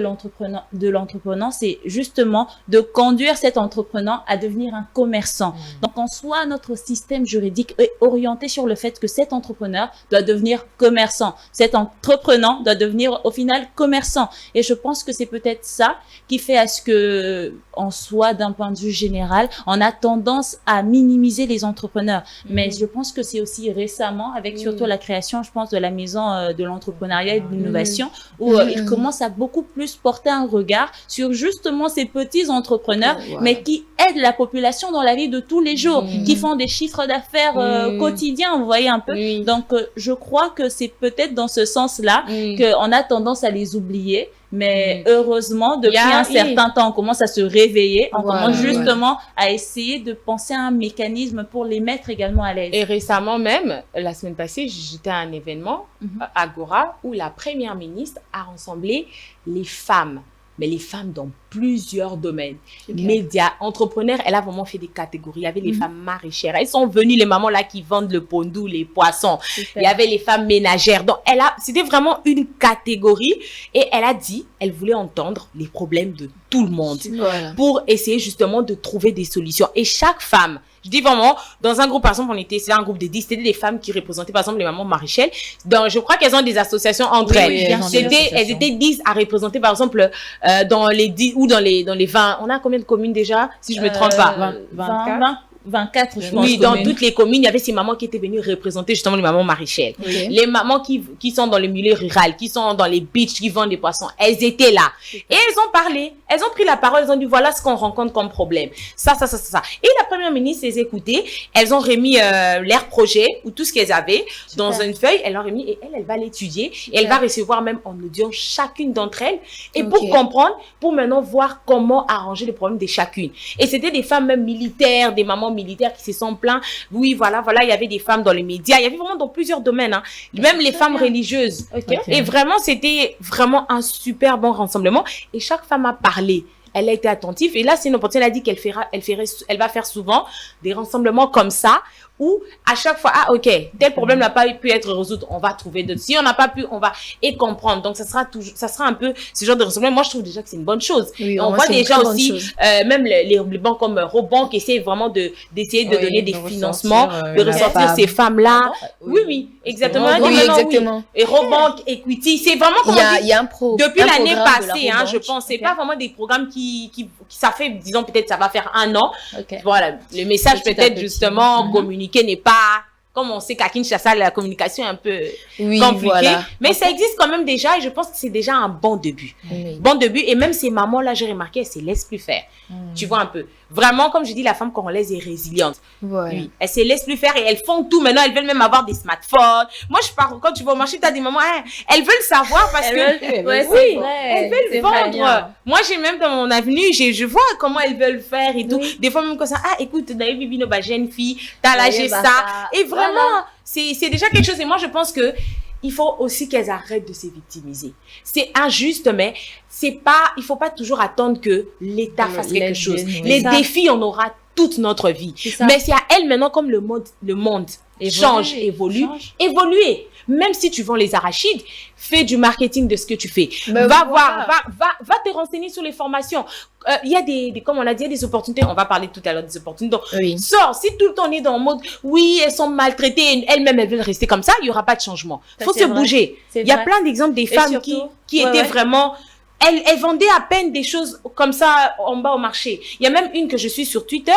l'entreprenant, c'est justement de conduire cet entreprenant à devenir un commerçant. Donc, en soi, notre système juridique est orienté sur le fait que cet entrepreneur doit devenir commerçant. Cet entreprenant doit devenir, au final, commerçant. Et je pense que c'est peut-être ça qui fait à ce que, en soi, d'un point de vue général, on a tendance à minimiser les entrepreneurs. Mais je pense que c'est aussi récemment, avec surtout la création, je pense, de la maison de l'entrepreneuriat et de l'innovation, où ils commencent à beaucoup plus porter un regard sur justement ces petits entrepreneurs, mais qui aident la population dans la vie de tous les jours, qui font des chiffres d'affaires quotidiens, vous voyez un peu. Donc, je crois que c'est peut-être dans ce sens-là qu'on a tendance à les oublier. Mais heureusement, depuis un certain temps, on commence à se réveiller, on commence justement à essayer de penser à un mécanisme pour les mettre également à l'aise. Et récemment même, la semaine passée, j'étais à un événement, Agora, où la première ministre a rassemblé les femmes, mais les femmes dans plusieurs domaines. Médias, entrepreneurs, elle a vraiment fait des catégories. Il y avait les femmes maraîchères. Elles sont venues, les mamans là qui vendent le pondou, les poissons. Il y avait les femmes ménagères. Donc, c'était vraiment une catégorie. Et elle a dit, elle voulait entendre les problèmes de tout le monde pour essayer justement de trouver des solutions. Et chaque femme, je dis vraiment, dans un groupe, par exemple, c'était un groupe de 10, c'était des femmes qui représentaient, par exemple, les mamans maraîchères. Donc, je crois qu'elles ont des associations entre elles. Elles étaient 10 à représenter, par exemple, dans les 10 ou dans les 20. On a combien de communes déjà, si je me trompe pas? 24, je pense. Oui, dans toutes les communes, il y avait ces mamans qui étaient venues représenter justement les mamans maraîchères. Les mamans qui sont dans le milieu rural, qui sont dans les beaches, qui vendent des poissons, elles étaient là. Et elles ont parlé, elles ont pris la parole, elles ont dit voilà ce qu'on rencontre comme problème. Ça. Et la première ministre les écoutait, elles ont remis leur projet ou tout ce qu'elles avaient dans une feuille, elle l'a remis et elle va l'étudier et elle va recevoir même en audience chacune d'entre elles et pour comprendre, pour maintenant voir comment arranger les problèmes de chacune. Et c'était des femmes même militaires, des mamans militaires qui se sont plaints. Oui, voilà, il y avait des femmes dans les médias, il y avait vraiment dans plusieurs domaines, hein. Même les femmes religieuses. Et vraiment, c'était vraiment un super bon rassemblement. Et chaque femme a parlé. Elle a été attentive. Et là, c'est une opportunité. Elle a dit qu'elle va faire souvent des rassemblements comme ça, où à chaque fois, tel problème n'a pas pu être résolu, on va trouver d'autres. Si on n'a pas pu, on va et comprendre. Donc, ça sera un peu ce genre de rassemblement. Moi, je trouve déjà que c'est une bonne chose. Oui, on voit déjà aussi, même les banques comme Robank qui essaient vraiment d'essayer de donner des financements, de ressortir ces femmes-là. Oui, exactement. Exactement. Et Robank, Equity, c'est vraiment comme il y a un depuis l'année passée, hein, je pense. C'est pas vraiment des programmes qui ça fait, disons, peut-être ça va faire 1 an. Voilà. Le message peut-être justement communiqué n'est pas, comme on sait qu'à Kinshasa, la communication est un peu compliquée. Mais ça existe quand même déjà et je pense que c'est déjà un bon début. Bon début. Et même ces mamans-là, j'ai remarqué, elles se laissent plus faire. Tu vois un peu. Vraiment, comme je dis, la femme congolaise est résiliente. Oui. Elles se laissent plus faire et elles font tout. Maintenant, elles veulent même avoir des smartphones. Moi, je pars, quand tu vas au marché, tu as des mamans, elles veulent savoir parce que, elles veulent vendre. Moi, j'ai même dans mon avenue, je vois comment elles veulent faire et tout. Des fois, même comme ça, écoute, d'ailleurs, Bibino, jeune fille, t'as lâché ça. Et vraiment, c'est déjà quelque chose. Et moi, je pense que il faut aussi qu'elles arrêtent de se victimiser. C'est injuste, mais il faut pas toujours attendre que l'État fasse quelque chose. Les défis, on aura toute notre vie. Mais c'est à elles maintenant, comme le monde change, évolue. Même si tu vends les arachides, fais du marketing de ce que tu fais. Va te renseigner sur les formations. Il y a comme on l'a dit, il y a des opportunités. On va parler tout à l'heure des opportunités. Donc, sors. Si tout le temps on est dans le mode, elles sont maltraitées, elles-mêmes, elles veulent rester comme ça, il n'y aura pas de changement. Il faut se bouger. Il y a plein d'exemples des femmes qui étaient vraiment Elle vendait à peine des choses comme ça en bas au marché. Il y a même une que je suis sur Twitter,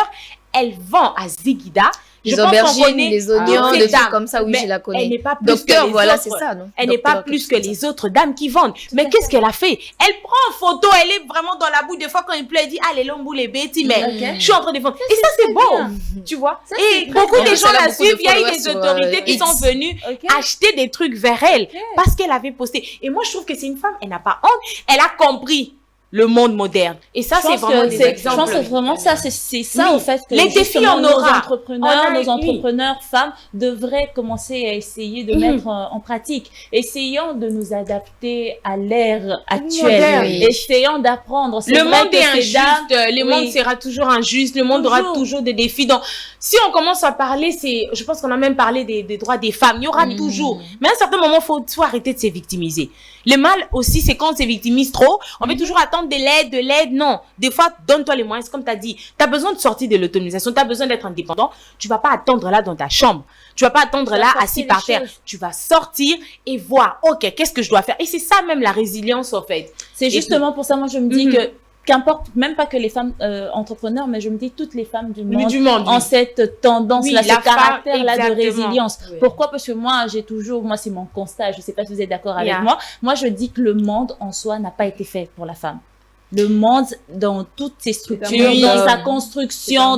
elle vend à Zigida. Les aubergines, les oignons, des trucs comme ça, oui, je la connais. Elle n'est pas plus Docteur, que les voilà, autres. c'est ça, non? Elle n'est pas plus que les autres dames qui vendent. Mais qu'est-ce qu'elle a fait? Elle prend en photo, elle est vraiment dans la boue. Des fois, quand il pleut, elle dit, ah, les lombous, les bêtis, mais je suis en train de vendre. Et ça, c'est beau, tu vois. Et beaucoup de gens la suivent. Il y a eu des autorités qui sont venues acheter des trucs vers elle parce qu'elle avait posté. Et moi, je trouve que c'est une femme, elle n'a pas honte. Elle a compris le monde moderne. Et ça, c'est vraiment des exemples. Je pense que vraiment ça, c'est ça, en fait, que les défis, on nos aura. entrepreneurs femmes devraient commencer à essayer de mettre en pratique. Essayons de nous adapter à l'ère actuelle. Essayons d'apprendre. Le monde est injuste. Le monde sera toujours injuste. Le monde aura toujours des défis. Donc, si on commence à parler, je pense qu'on a même parlé des droits des femmes. Il y aura toujours. Mais à un certain moment, faut arrêter de se victimiser. Le mal aussi, c'est quand on se victimise trop. On veut toujours attendre de l'aide. Non. Des fois, donne-toi les moyens. C'est comme tu as dit. Tu as besoin de sortir de l'autonomisation. Tu as besoin d'être indépendant. Tu vas pas attendre là dans ta chambre. Tu vas pas attendre là assis par terre. Tu vas sortir et voir, OK, qu'est-ce que je dois faire? Et c'est ça même la résilience, en fait. C'est justement pour ça, moi, je me dis que qu'importe, même pas que les femmes entrepreneurs, mais je me dis toutes les femmes du monde ont cette tendance-là, ce caractère-là de résilience. Oui. Pourquoi? Parce que moi, c'est mon constat, je sais pas si vous êtes d'accord avec moi. Moi, je dis que le monde en soi n'a pas été fait pour la femme. Le monde, dans toutes ses structures, dans sa construction,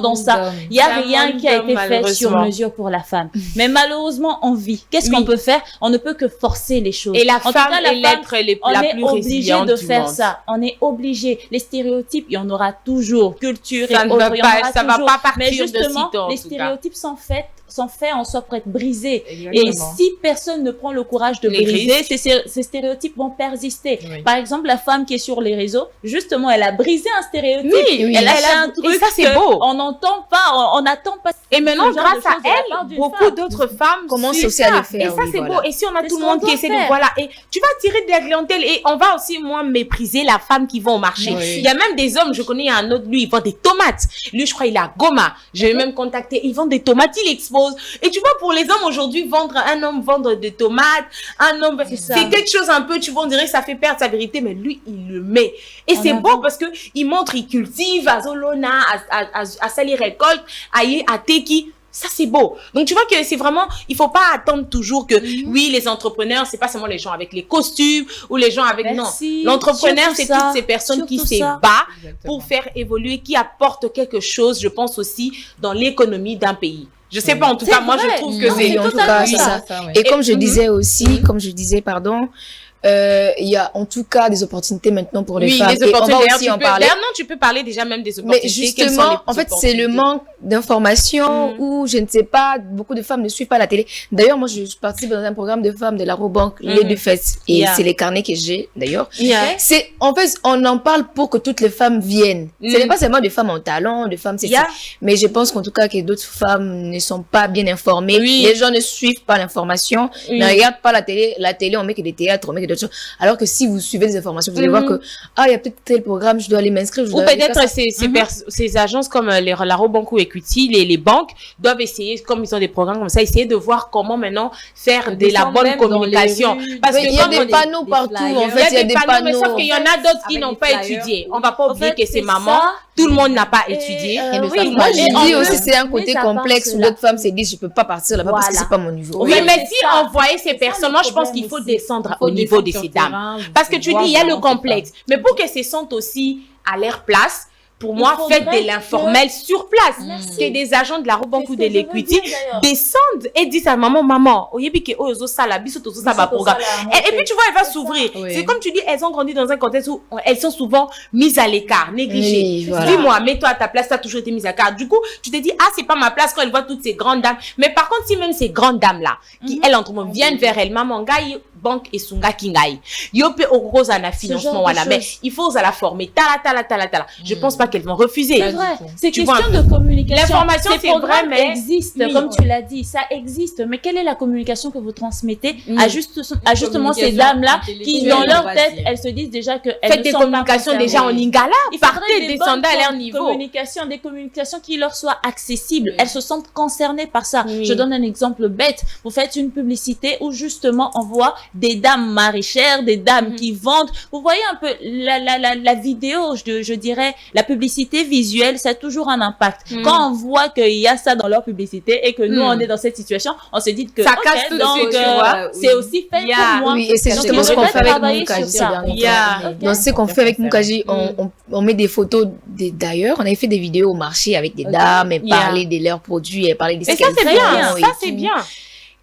il n'y a rien qui a été fait sur mesure pour la femme. Mais malheureusement, on vit. Qu'est-ce qu'on peut faire? On ne peut que forcer les choses. Et la femme est l'être la plus résiliente de faire ça. On est obligé. Les stéréotypes, il y en aura toujours. Culture et autres, ça va pas partir. Mais justement, les stéréotypes sont faits en soi pour être brisés. Et si personne ne prend le courage de briser, ces stéréotypes vont persister. Oui. Par exemple, la femme qui est sur les réseaux, justement, elle a brisé un stéréotype. Elle a fait un truc. Et ça, c'est beau. On n'entend pas, on n'attend pas. Et maintenant, grâce à elle, beaucoup d'autres femmes commencent aussi à le faire. Et ça, c'est beau. Et si on a tout le monde qui essaie de, voilà, et tu vas tirer de la clientèle et on va aussi, moi, mépriser la femme qui va au marché. Il y a même des hommes, je connais un autre, lui, il vend des tomates. Lui, je crois, il est à Goma. Je vais même contacter, il vend des tomates, il expose. Et tu vois, pour les hommes aujourd'hui, un homme vendre des tomates, c'est quelque chose un peu, tu vois, on dirait que ça fait perdre sa vérité, mais lui, il le met. Et c'est beau parce que il montre, il cultive à Zolona, à Sali Récolte, à Teki. Ça, c'est beau. Donc, tu vois que c'est vraiment, il faut pas attendre toujours que, oui, les entrepreneurs, c'est pas seulement les gens avec les costumes ou les gens avec, non. L'entrepreneur, c'est toutes ces personnes qui se battent pour faire évoluer, qui apportent quelque chose, je pense aussi, dans l'économie d'un pays. Je sais pas, en tout cas, moi, je trouve que c'est en tout cas ça. Et comme je disais aussi, il y a en tout cas des opportunités maintenant pour les femmes. Les opportunités, on va aussi en parler. Non, tu peux parler déjà même des opportunités. Mais justement, en fait, c'est le manque d'informations où, je ne sais pas, beaucoup de femmes ne suivent pas la télé. D'ailleurs, moi, je participe dans un programme de femmes de la Robank, les deux fesses. Et c'est les carnets que j'ai, d'ailleurs. C'est, en fait, on en parle pour que toutes les femmes viennent. Ce n'est pas seulement des femmes en talent, des femmes, mais je pense qu'en tout cas, que d'autres femmes ne sont pas bien informées. Les gens ne suivent pas l'information, ne regardent pas la télé. La télé, on met que des théâtres, on met que d'autres choses. Alors que si vous suivez des informations, vous allez voir que, il y a peut-être tel programme, je dois aller m'inscrire. Ou peut-être ces agences comme la Robank ou Equity, les banques doivent essayer, comme ils ont des programmes comme ça, essayer de voir comment maintenant faire de la bonne communication. Parce qu'il y a des panneaux partout, en fait, il y a des panneaux. Mais sauf qu'il y en a d'autres qui n'ont pas étudié. On va pas oublier que c'est maman. Tout le monde n'a pas étudié. Moi, je dis aussi, c'est un côté complexe où d'autres femmes se disent, je peux pas partir là-bas parce que c'est pas mon niveau. Oui, mais si on voyait ces personnes, moi, je pense qu'il faut descendre au niveau de ces dames. Parce que tu dis, il y a le complexe. Mais pour qu'elles se sentent aussi à leur place, pour moi, faites de l'informel sur place. Que des agents de la Robank ou de l'Equity descendent et disent à maman, et puis tu vois, elle va s'ouvrir. C'est comme tu dis, elles ont grandi dans un contexte où elles sont souvent mises à l'écart, négligées. Dis-moi, mets-toi à ta place, tu as toujours été mise à l'écart. Du coup, tu te dis, c'est pas ma place quand elle voit toutes ces grandes dames. Mais par contre, si même ces grandes dames-là, qui, elles, entre eux, viennent vers elle, maman, banque et sunga kingai. Yope rose à la financement voilà, mais il faut la former. Je pense pas qu'elles vont refuser. C'est vrai. C'est question de communication. L'information, c'est vrai, mais existe, comme tu l'as dit, ça existe. Mais quelle est la communication que vous transmettez à justement ces dames-là qui, dans leur tête, elles se disent déjà que elles faites des communications déjà en lingala. Partez, descendez à leur niveau. Des communications qui leur soient accessibles. Elles se sentent concernées par ça. Je donne un exemple bête. Vous faites une publicité où justement on voit des dames maraîchères, des dames qui vendent. Vous voyez un peu la vidéo, je dirais, la publicité visuelle, ça a toujours un impact. Quand on voit qu'il y a ça dans leur publicité et que nous, on est dans cette situation, on se dit que ça casse tout de suite, tu vois. c'est aussi fait pour moi. Oui, et c'est justement ce qu'on fait avec Moukaji ces derniers temps. Donc, ce qu'on fait avec Moukaji, on met des photos d'ailleurs. On avait fait des vidéos au marché avec des dames, et parler de leurs produits, et parler de ce qu'elles font. Ça, c'est bien. Ça, c'est bien.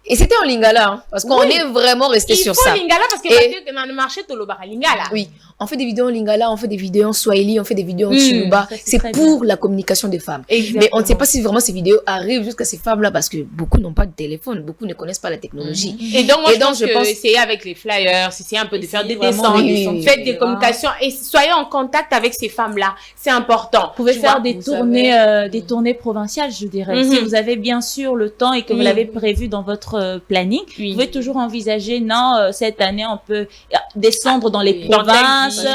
Et c'était en lingala, hein, parce qu'on est vraiment resté sur ça. Il faut lingala parce que dans le marché, tu as lingala. Oui, on fait des vidéos en lingala, on fait des vidéos en swahili, on fait des vidéos en chiluba. C'est pour la communication des femmes. Exactement. Mais on ne sait pas si vraiment ces vidéos arrivent jusqu'à ces femmes-là parce que beaucoup n'ont pas de téléphone, beaucoup ne connaissent pas la technologie. Et donc, moi, je pense que essayer avec les flyers, essayer un peu de faire des dessins, faites des communications et soyez en contact avec ces femmes-là. C'est important. Vous pouvez faire des tournées provinciales, je dirais. Si vous avez bien sûr le temps et que vous l'avez prévu dans votre planning, vous pouvez toujours envisager, cette année, on peut descendre dans les provinces,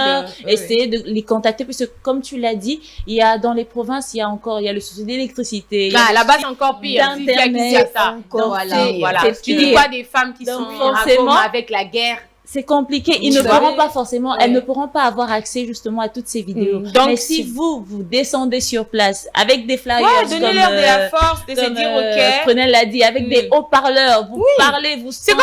essayer de les contacter, puisque comme tu l'as dit, il y a dans les provinces, il y a le souci d'électricité. Là-bas, c'est encore pire. D'internet. Voilà. Tu dis pas des femmes qui sont forcément avec la guerre. C'est compliqué. Ils ne pourront pas forcément, elles ne pourront pas avoir accès justement à toutes ces vidéos. Donc, mais si vous descendez sur place avec des flyers, donnez-leur de la force de se dire, ok. Prunelle l'a dit, avec des haut-parleurs, vous parlez, vous sondez.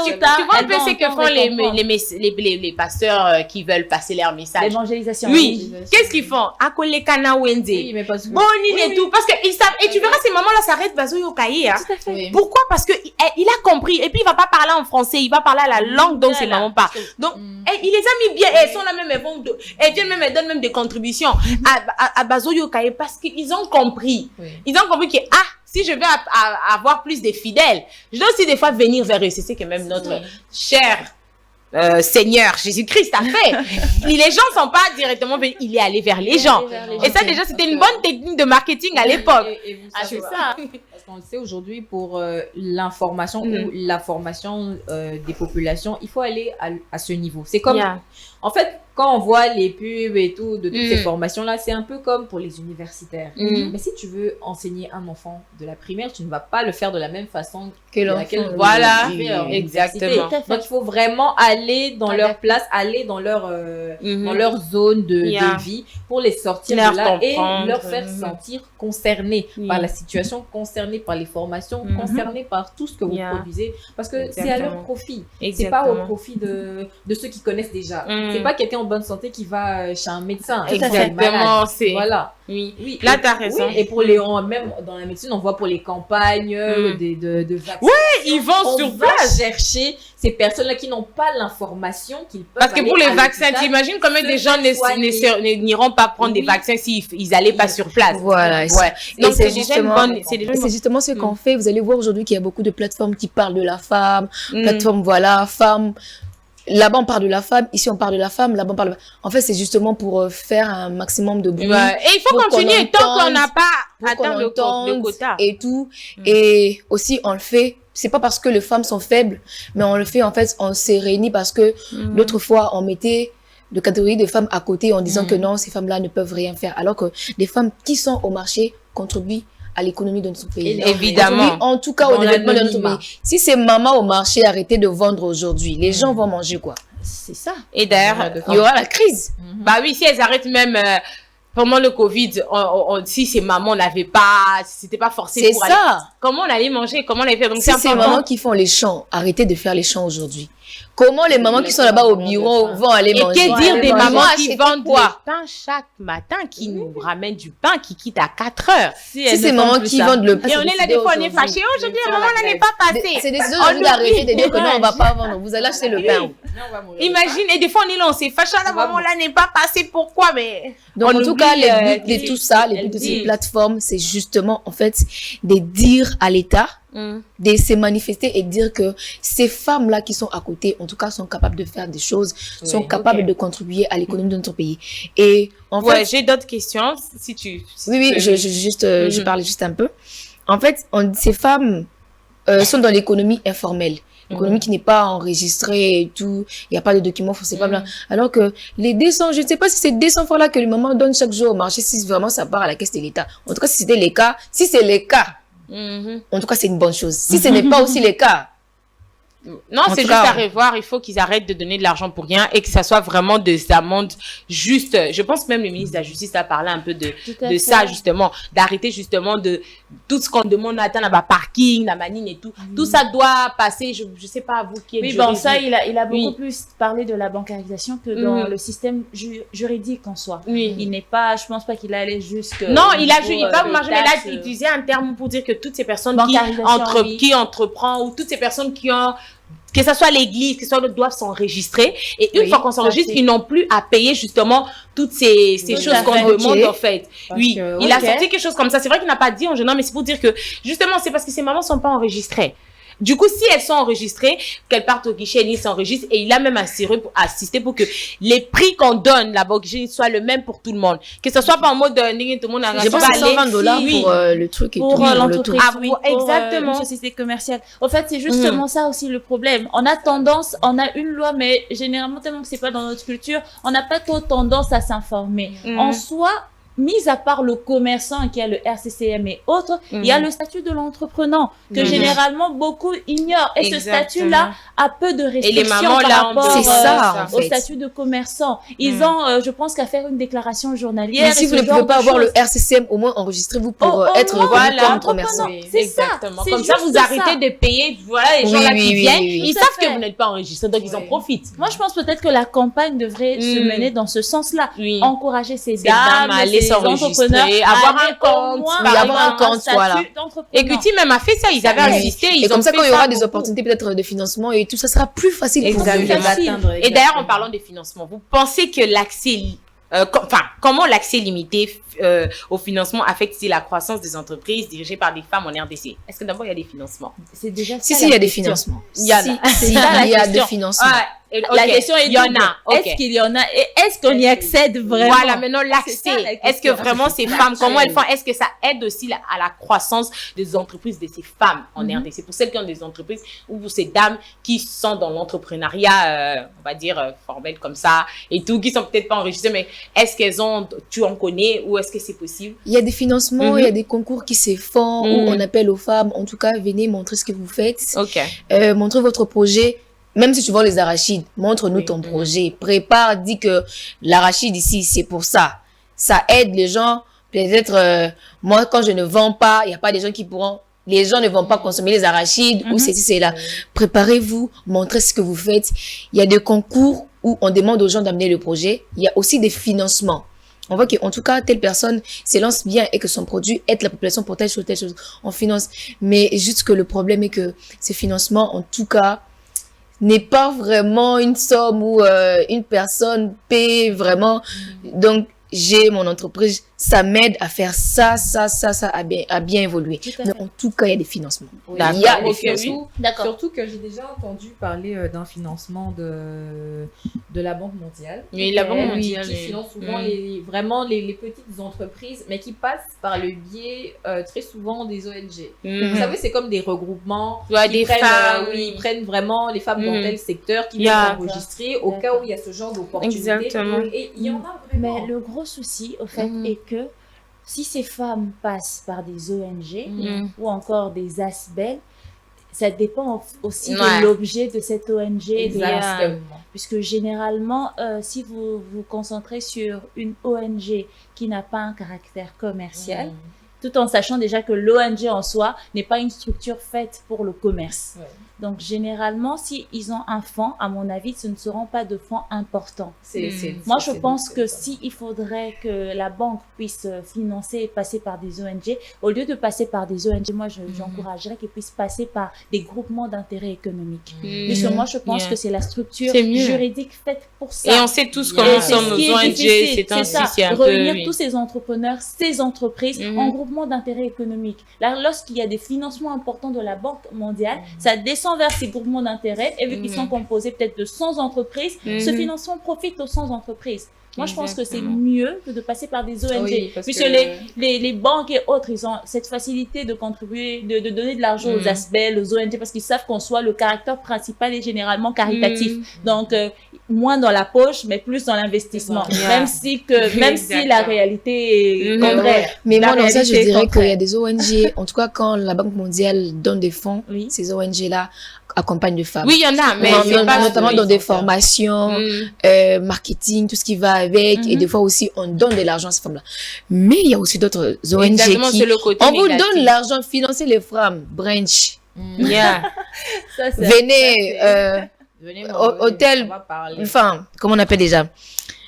Tu vois un peu ce que font les pasteurs qui veulent passer leur message. L'évangélisation. Oui. Qu'est-ce qu'ils font? Akole kana wenze. Bonine et tout. Parce qu'ils savent, et tu verras, ces mamans-là s'arrêtent bazo yokaye. Pourquoi? Parce que il a compris. Et puis, il va pas parler en français, il va parler à la langue dont c'est pas. Donc, il les a mis bien. Elles sont là même, elles viennent même, elles donnent même des contributions à Bazo Yokaye parce qu'ils ont compris. Ils ont compris que, si je veux avoir plus de fidèles, je dois aussi des fois venir vers eux. C'est ce que même notre cher Seigneur Jésus-Christ a fait. Les gens sont pas directement venus, il est allé vers les gens. Et ça, déjà, c'était une bonne technique de marketing à l'époque. C'est ça. Parce qu'on le sait aujourd'hui, pour l'information ou la formation des populations, il faut aller à ce niveau. C'est comme, en fait, quand on voit les pubs et tout, de toutes ces formations-là, c'est un peu comme pour les universitaires. Mais si tu veux enseigner un enfant de la primaire, tu ne vas pas le faire de la même façon que laquelle voilà, exactement. Donc, il faut vraiment aller dans leur place, aller dans leur zone de vie pour les sortir de là et leur faire sentir concernés par la situation, concernés par les formations, concernés par tout ce que vous produisez. Parce que c'est à leur profit. C'est pas au profit de ceux qui connaissent déjà. C'est pas quelqu'un en bonne santé qui va chez un médecin. Exactement. Voilà. Oui. Là, t'as raison. Et pour même dans la médecine, on voit pour les campagnes de vaccins. Ouais, ils vont sur place chercher ces personnes-là qui n'ont pas l'information qu'ils peuvent. Parce que pour les vaccins, t'imagines combien des gens n'iront pas prendre des vaccins s'ils allaient pas sur place. Voilà. Donc c'est justement ce qu'on fait. Vous allez voir aujourd'hui qu'il y a beaucoup de plateformes qui parlent de la femme, plateformes femme. Là-bas, on parle de la femme. Ici, on parle de la femme. Là-bas, on parle de... En fait, c'est justement pour faire un maximum de bruit. Et il faut continuer tant qu'on n'a pas atteint le quota. Et tout. Et aussi, on le fait. C'est pas parce que les femmes sont faibles, mais on le fait, en fait, on s'est réunis parce que l'autre fois, on mettait de catégories de femmes à côté en disant que non, ces femmes-là ne peuvent rien faire. Alors que des femmes qui sont au marché contribuent à l'économie de notre pays. Évidemment. En tout cas, au développement de notre pays. Si ces mamans au marché arrêtaient de vendre aujourd'hui, les gens vont manger quoi? C'est ça. Et d'ailleurs, il y aura la crise. Bah oui, si elles arrêtent même pendant le Covid, si ces mamans n'avaient pas, c'était pas forcé pour aller. Comment on allait manger? Comment on allait faire? Donc, si ces mamans qui font les champs, arrêtez de faire les champs aujourd'hui. Comment les mamans qui sont là-bas au bureau vont aller manger? Et que dire des mamans qui vendent du pain chaque matin, qui nous ramènent du pain, qui quittent à 4 heures? Si ces mamans qui vendent le pain. Et on est là des fois, on est fâchés. Aujourd'hui, la maman là n'est pas passée. C'est décision aujourd'hui d'arrêter de dire que non, on va pas vendre. Vous allez acheter le pain. Imagine, et des fois on est là, on s'est fâché, la maman là n'est pas passée. Pourquoi? Mais donc en tout cas, les buts de tout ça, les buts de ces plateformes, c'est justement en fait de dire à l'État, de se manifester et dire que ces femmes-là qui sont à côté, en tout cas, sont capables de faire des choses, sont capables de contribuer à l'économie de notre pays. Et en fait, j'ai d'autres questions. Si tu. Je parlais juste un peu. En fait, ces femmes sont dans l'économie informelle. L'économie qui n'est pas enregistrée et tout, il n'y a pas de documents pour ces femmes-là. Alors que les 200, je ne sais pas si c'est 200 fois là que le maman donne chaque jour au marché, si vraiment ça part à la caisse de l'État. En tout cas, si c'était le cas, en tout cas, c'est une bonne chose. Si ce n'est pas aussi le cas, Non, c'est juste à revoir. Il faut qu'ils arrêtent de donner de l'argent pour rien et que ça soit vraiment des amendes justes. Je pense que même le ministre de la Justice a parlé un peu de ça, justement. D'arrêter, justement, de tout ce qu'on demande à atteindre, parking, la manine et tout. Tout ça doit passer. Je sais pas, vous qui êtes juridique. Oui, bon, ça, il a beaucoup plus parlé de la bancarisation que dans le système juridique en soi. Il n'est pas, je pense pas qu'il allait jusque... Non, il pas vous marger, mais là, il utilisait un terme pour dire que toutes ces personnes qui entreprennent ou toutes ces personnes qui ont... Que ce soit l'église, que ce soit doivent s'enregistrer. Et une fois qu'on s'enregistre, ils n'ont plus à payer justement toutes ces choses qu'on demande en fait. Il a sorti quelque chose comme ça. C'est vrai qu'il n'a pas dit en gênant, mais c'est pour dire que justement, c'est parce que ces mamans ne sont pas enregistrées. Du coup, si elles sont enregistrées, qu'elles partent au guichet, elles s'enregistrent et il a même assisté pour que les prix qu'on donne là-bas au guichet soient le même pour tout le monde. Que ce soit pas en mode tout le monde a $120 pour le truc et pour l'entreprise. Exactement. Une société commerciale. En fait, c'est justement ça aussi le problème. On a une loi, mais généralement, tellement que c'est pas dans notre culture, on n'a pas trop tendance à s'informer. En soi, mis à part le commerçant qui a le RCCM et autres, il y a le statut de l'entrepreneur que généralement beaucoup ignorent. Et ce statut-là a peu de restrictions par rapport au statut de commerçant. Ils ont, je pense, qu'à faire une déclaration journalière. Mais si vous ne pouvez pas avoir le RCCM, au moins enregistrez-vous pour être reconnu comme commerçant. C'est ça. Comme ça, vous arrêtez de payer les gens là qui viennent. Ils savent que vous n'êtes pas enregistré, donc ils en profitent. Moi, je pense peut-être que la campagne devrait se mener dans ce sens-là. Encourager ces dames, s'enregistrer, avoir un compte, voilà. Et Guti même a fait ça, ils avaient insisté. Et comme ça, quand il y aura des opportunités peut-être de financement et tout, ça sera plus facile pour vous. Et d'ailleurs, en parlant des financements, vous pensez que l'accès, comment l'accès limité au financement affecte-t-il la croissance des entreprises dirigées par des femmes en RDC? Est-ce que d'abord il y a des financements? C'est déjà ça. Si, il y a des financements. Il y a des financements. La question est, il y en a. Est-ce qu'il y en a et est-ce qu'on y accède vraiment? Voilà, maintenant l'accès. Est-ce que vraiment ces femmes, comment elles font? Est-ce que ça aide aussi à la croissance des entreprises de ces femmes en RDC? Pour celles qui ont des entreprises ou pour ces dames qui sont dans l'entrepreneuriat, on va dire, formel comme ça et tout, qui sont peut-être pas enregistrées, mais est-ce qu'elles ont, tu en connais ou est-ce que c'est possible? Il y a des financements, il y a des concours qui se font où on appelle aux femmes, en tout cas, venez montrer ce que vous faites. Montrez votre projet. Même si tu vends les arachides, montre-nous ton projet. Prépare, dis que l'arachide ici, c'est pour ça. Ça aide les gens. Peut-être, moi, quand je ne vends pas, il n'y a pas des gens qui pourront... Les gens ne vont pas consommer les arachides ou ceci, c'est là. Préparez-vous, montrez ce que vous faites. Il y a des concours où on demande aux gens d'amener le projet. Il y a aussi des financements. On voit qu'en tout cas, telle personne s'élance bien et que son produit aide la population pour telle chose. On finance. Mais juste que le problème est que ces financements, en tout cas, n'est pas vraiment une somme où une personne paie vraiment. Donc, j'ai mon entreprise, ça m'aide à faire ça, à bien évoluer. Mais en tout cas, il y a des financements. Oui, il y a des financements. Surtout que j'ai déjà entendu parler d'un financement de la Banque mondiale. Oui, la Banque mondiale. Qui finance souvent vraiment les petites entreprises, mais qui passent par le biais très souvent des ONG. Vous savez, c'est comme des regroupements. Ils prennent vraiment les femmes dans tel secteur qui vont enregistrer au cas où il y a ce genre d'opportunité. Exactement. Et il y en a vraiment. Mais le gros souci, au fait, est que si ces femmes passent par des ONG ou encore des ASBEL, ça dépend aussi de l'objet de cette ONG. Puisque généralement, si vous vous concentrez sur une ONG qui n'a pas un caractère commercial, tout en sachant déjà que l'ONG en soi n'est pas une structure faite pour le commerce. Donc, généralement, si ils ont un fonds, à mon avis, ce ne seront pas de fonds importants. Moi, je pense que s'il faudrait que la banque puisse financer et passer par des ONG, au lieu de passer par des ONG, moi, j'encouragerais qu'ils puissent passer par des groupements d'intérêt économique. Puisque moi, je pense que c'est la structure juridique faite pour ça. Et on sait tous comment sont nos ONG, c'est un peu... Réunir tous ces entrepreneurs, ces entreprises en groupement d'intérêt économique. Là, lorsqu'il y a des financements importants de la Banque mondiale, ça descend vers ces groupements d'intérêt et vu qu'ils sont composés peut-être de 100 entreprises, ce financement profite aux 100 entreprises. Moi, je pense que c'est mieux que de passer par des ONG. Puisque les banques et autres, ils ont cette facilité de contribuer, de donner de l'argent aux ASBEL, aux ONG, parce qu'ils savent qu'en soi, le caractère principal est généralement caritatif. Donc, moins dans la poche, mais plus dans l'investissement. Même si la réalité est contraire. Mais moi, dans ça, je dirais qu'il y a des ONG, en tout cas, quand la Banque mondiale donne des fonds, ces ONG-là, accompagnent des femmes. Oui, il y en a, mais notamment dans des formations, marketing, tout ce qui va avec, et des fois aussi, on donne de l'argent à ces femmes-là. Mais il y a aussi d'autres ONG qui, on vous donne l'argent, financer les femmes, branch. Venez, hôtel, enfin, comment on appelle déjà?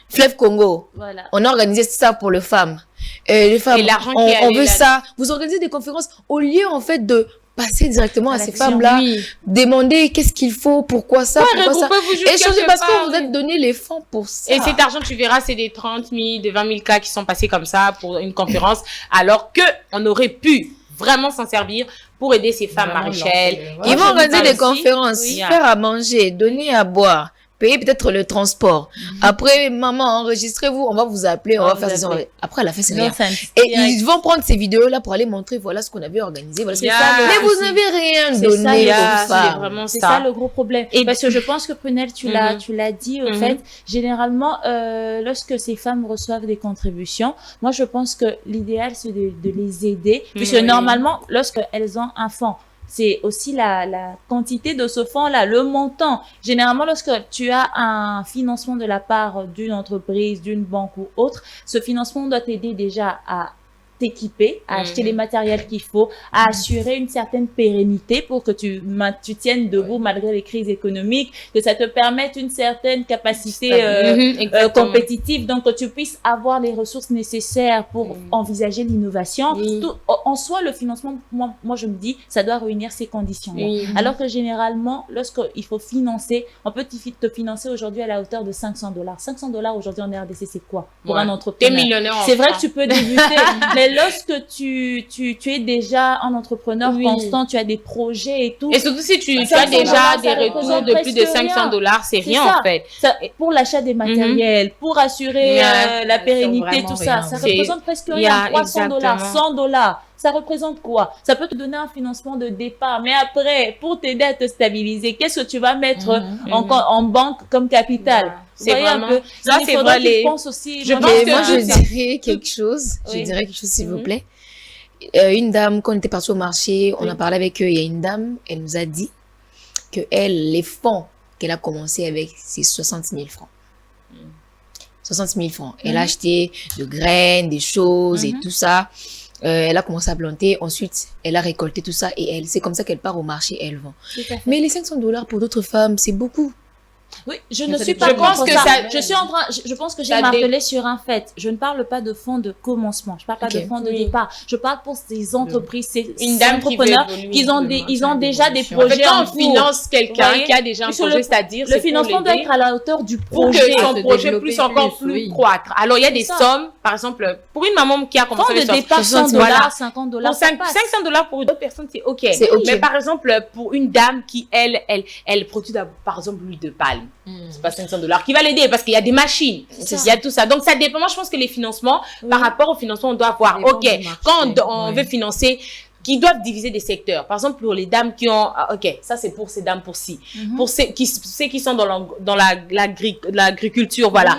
Fleuve Congo. Voilà. On a organisé ça pour les femmes. Les femmes, on veut ça. Vous organisez des conférences au lieu, en fait, de passer directement à ces femmes-là, demander qu'est-ce qu'il faut, pourquoi ça, pourquoi ça. Échanger parce que vous êtes donné les fonds pour ça. Et cet argent, tu verras, c'est des 30 000, des 20 000 cas qui sont passés comme ça pour une conférence, alors que on aurait pu vraiment s'en servir pour aider ces femmes Maréchal. Ils vont organiser des conférences, faire à manger, donner à boire, payer peut-être le transport. Après, maman, enregistrez-vous, on va vous appeler, on va faire ça. Après, à la fin, c'est rien. Et ils vont prendre ces vidéos-là pour aller montrer, voilà ce qu'on avait organisé, voilà ce que mais vous n'avez rien donné aux femmes. C'est ça le gros problème. Et parce que je pense que Prunelle, tu l'as dit, au fait, généralement, lorsque ces femmes reçoivent des contributions, moi, je pense que l'idéal, c'est de les aider, puisque normalement, lorsqu'elles ont un fonds, c'est aussi la quantité de ce fonds-là, le montant. Généralement, lorsque tu as un financement de la part d'une entreprise, d'une banque ou autre, ce financement doit t'aider déjà à t'équiper, à acheter les matériels qu'il faut, à assurer une certaine pérennité pour que tu tiennes debout malgré les crises économiques, que ça te permette une certaine capacité compétitive, donc que tu puisses avoir les ressources nécessaires pour envisager l'innovation. En soi, le financement, moi je me dis, ça doit réunir ces conditions-là. Alors que généralement, lorsqu'il faut financer, on peut te financer aujourd'hui à la hauteur de $500. $500 aujourd'hui en RDC, c'est quoi pour un entrepreneur? C'est vrai que tu peux débuter, mais lorsque tu es déjà un entrepreneur constant, tu as des projets et tout. Et surtout si tu as déjà des retours de plus de $500, c'est rien en fait. Pour l'achat des matériels, pour assurer la pérennité, tout ça, ça représente presque rien. $300, $100. Ça représente quoi? Ça peut te donner un financement de départ, mais après, pour t'aider à te stabiliser, qu'est-ce que tu vas mettre en banque comme capital? C'est vraiment ça, c'est vrai. Je dirais quelque chose. Je dirais quelque chose, s'il vous plaît. Une dame, quand on était parti au marché, on a parlé avec eux. Il y a une dame, elle nous a dit que les fonds qu'elle a commencé avec, c'est 60 000 francs. 60 000 francs. Elle a acheté de graines, des choses et tout ça. Elle a commencé à planter, ensuite elle a récolté tout ça et c'est comme ça qu'elle part au marché, elle vend. Mais les $500 pour d'autres femmes, c'est beaucoup. Oui, je ne suis pas contre ça. Je pense que j'ai martelé sur un fait. Je ne parle pas de fonds de commencement. Je parle pas de fonds de départ. Je parle pour ces entreprises, ces entrepreneurs qui ont déjà des projets. Quand on finance quelqu'un qui a déjà un projet, c'est-à-dire le financement doit être à la hauteur du projet. Pour que son projet puisse encore plus croître. Alors il y a des sommes, par exemple, pour une maman qui a commencé de départ $100, $50. Pour $500 pour d'autres personnes, c'est ok. Mais par exemple, pour une dame qui elle produit par exemple l'huile de palme. C'est pas $500 qui va l'aider parce qu'il y a des machines, il y a tout ça. Donc ça dépend. Moi je pense que les financements, par rapport au financement, on doit voir. Ok, quand on veut financer, qui doivent diviser des secteurs. Par exemple, pour les dames qui ont, ok, ça c'est pour ces dames pour ci. Pour ceux qui sont dans l'agriculture, voilà.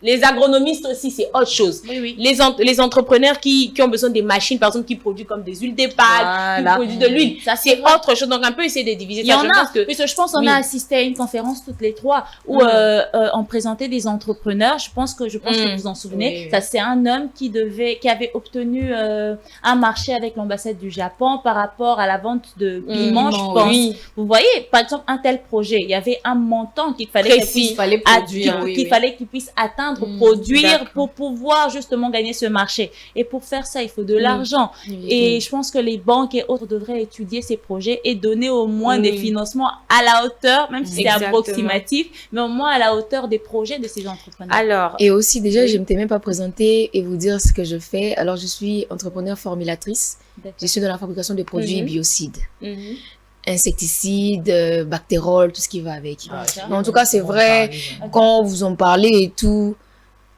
Les agronomistes aussi, c'est autre chose. Les entrepreneurs qui ont besoin des machines, par exemple, qui produisent comme des huiles de palme, qui produisent de l'huile. Ça, c'est autre chose. Donc, un peu essayer de diviser ça. Je pense qu'on a assisté à une conférence toutes les trois où on présentait des entrepreneurs. Je pense que vous vous en souvenez. Ça, c'est un homme qui avait obtenu un marché avec l'ambassade du Japon par rapport à la vente de piments, je pense. Vous voyez, par exemple, un tel projet, il y avait un montant qu'il fallait qu'il puisse atteindre, produire pour pouvoir justement gagner ce marché. Et pour faire ça, il faut de l'argent. Et je pense que les banques et autres devraient étudier ces projets et donner au moins des financements à la hauteur, même si c'est approximatif, mais au moins à la hauteur des projets de ces entrepreneurs. Et aussi, déjà, je ne t'ai même pas présenter et vous dire ce que je fais. Alors, je suis entrepreneur formulatrice. Je suis dans la fabrication de produits biocides. Insecticides, bactéroles, tout ce qui va avec. Mais en tout cas, c'est vrai, quand vous en parlez et tout,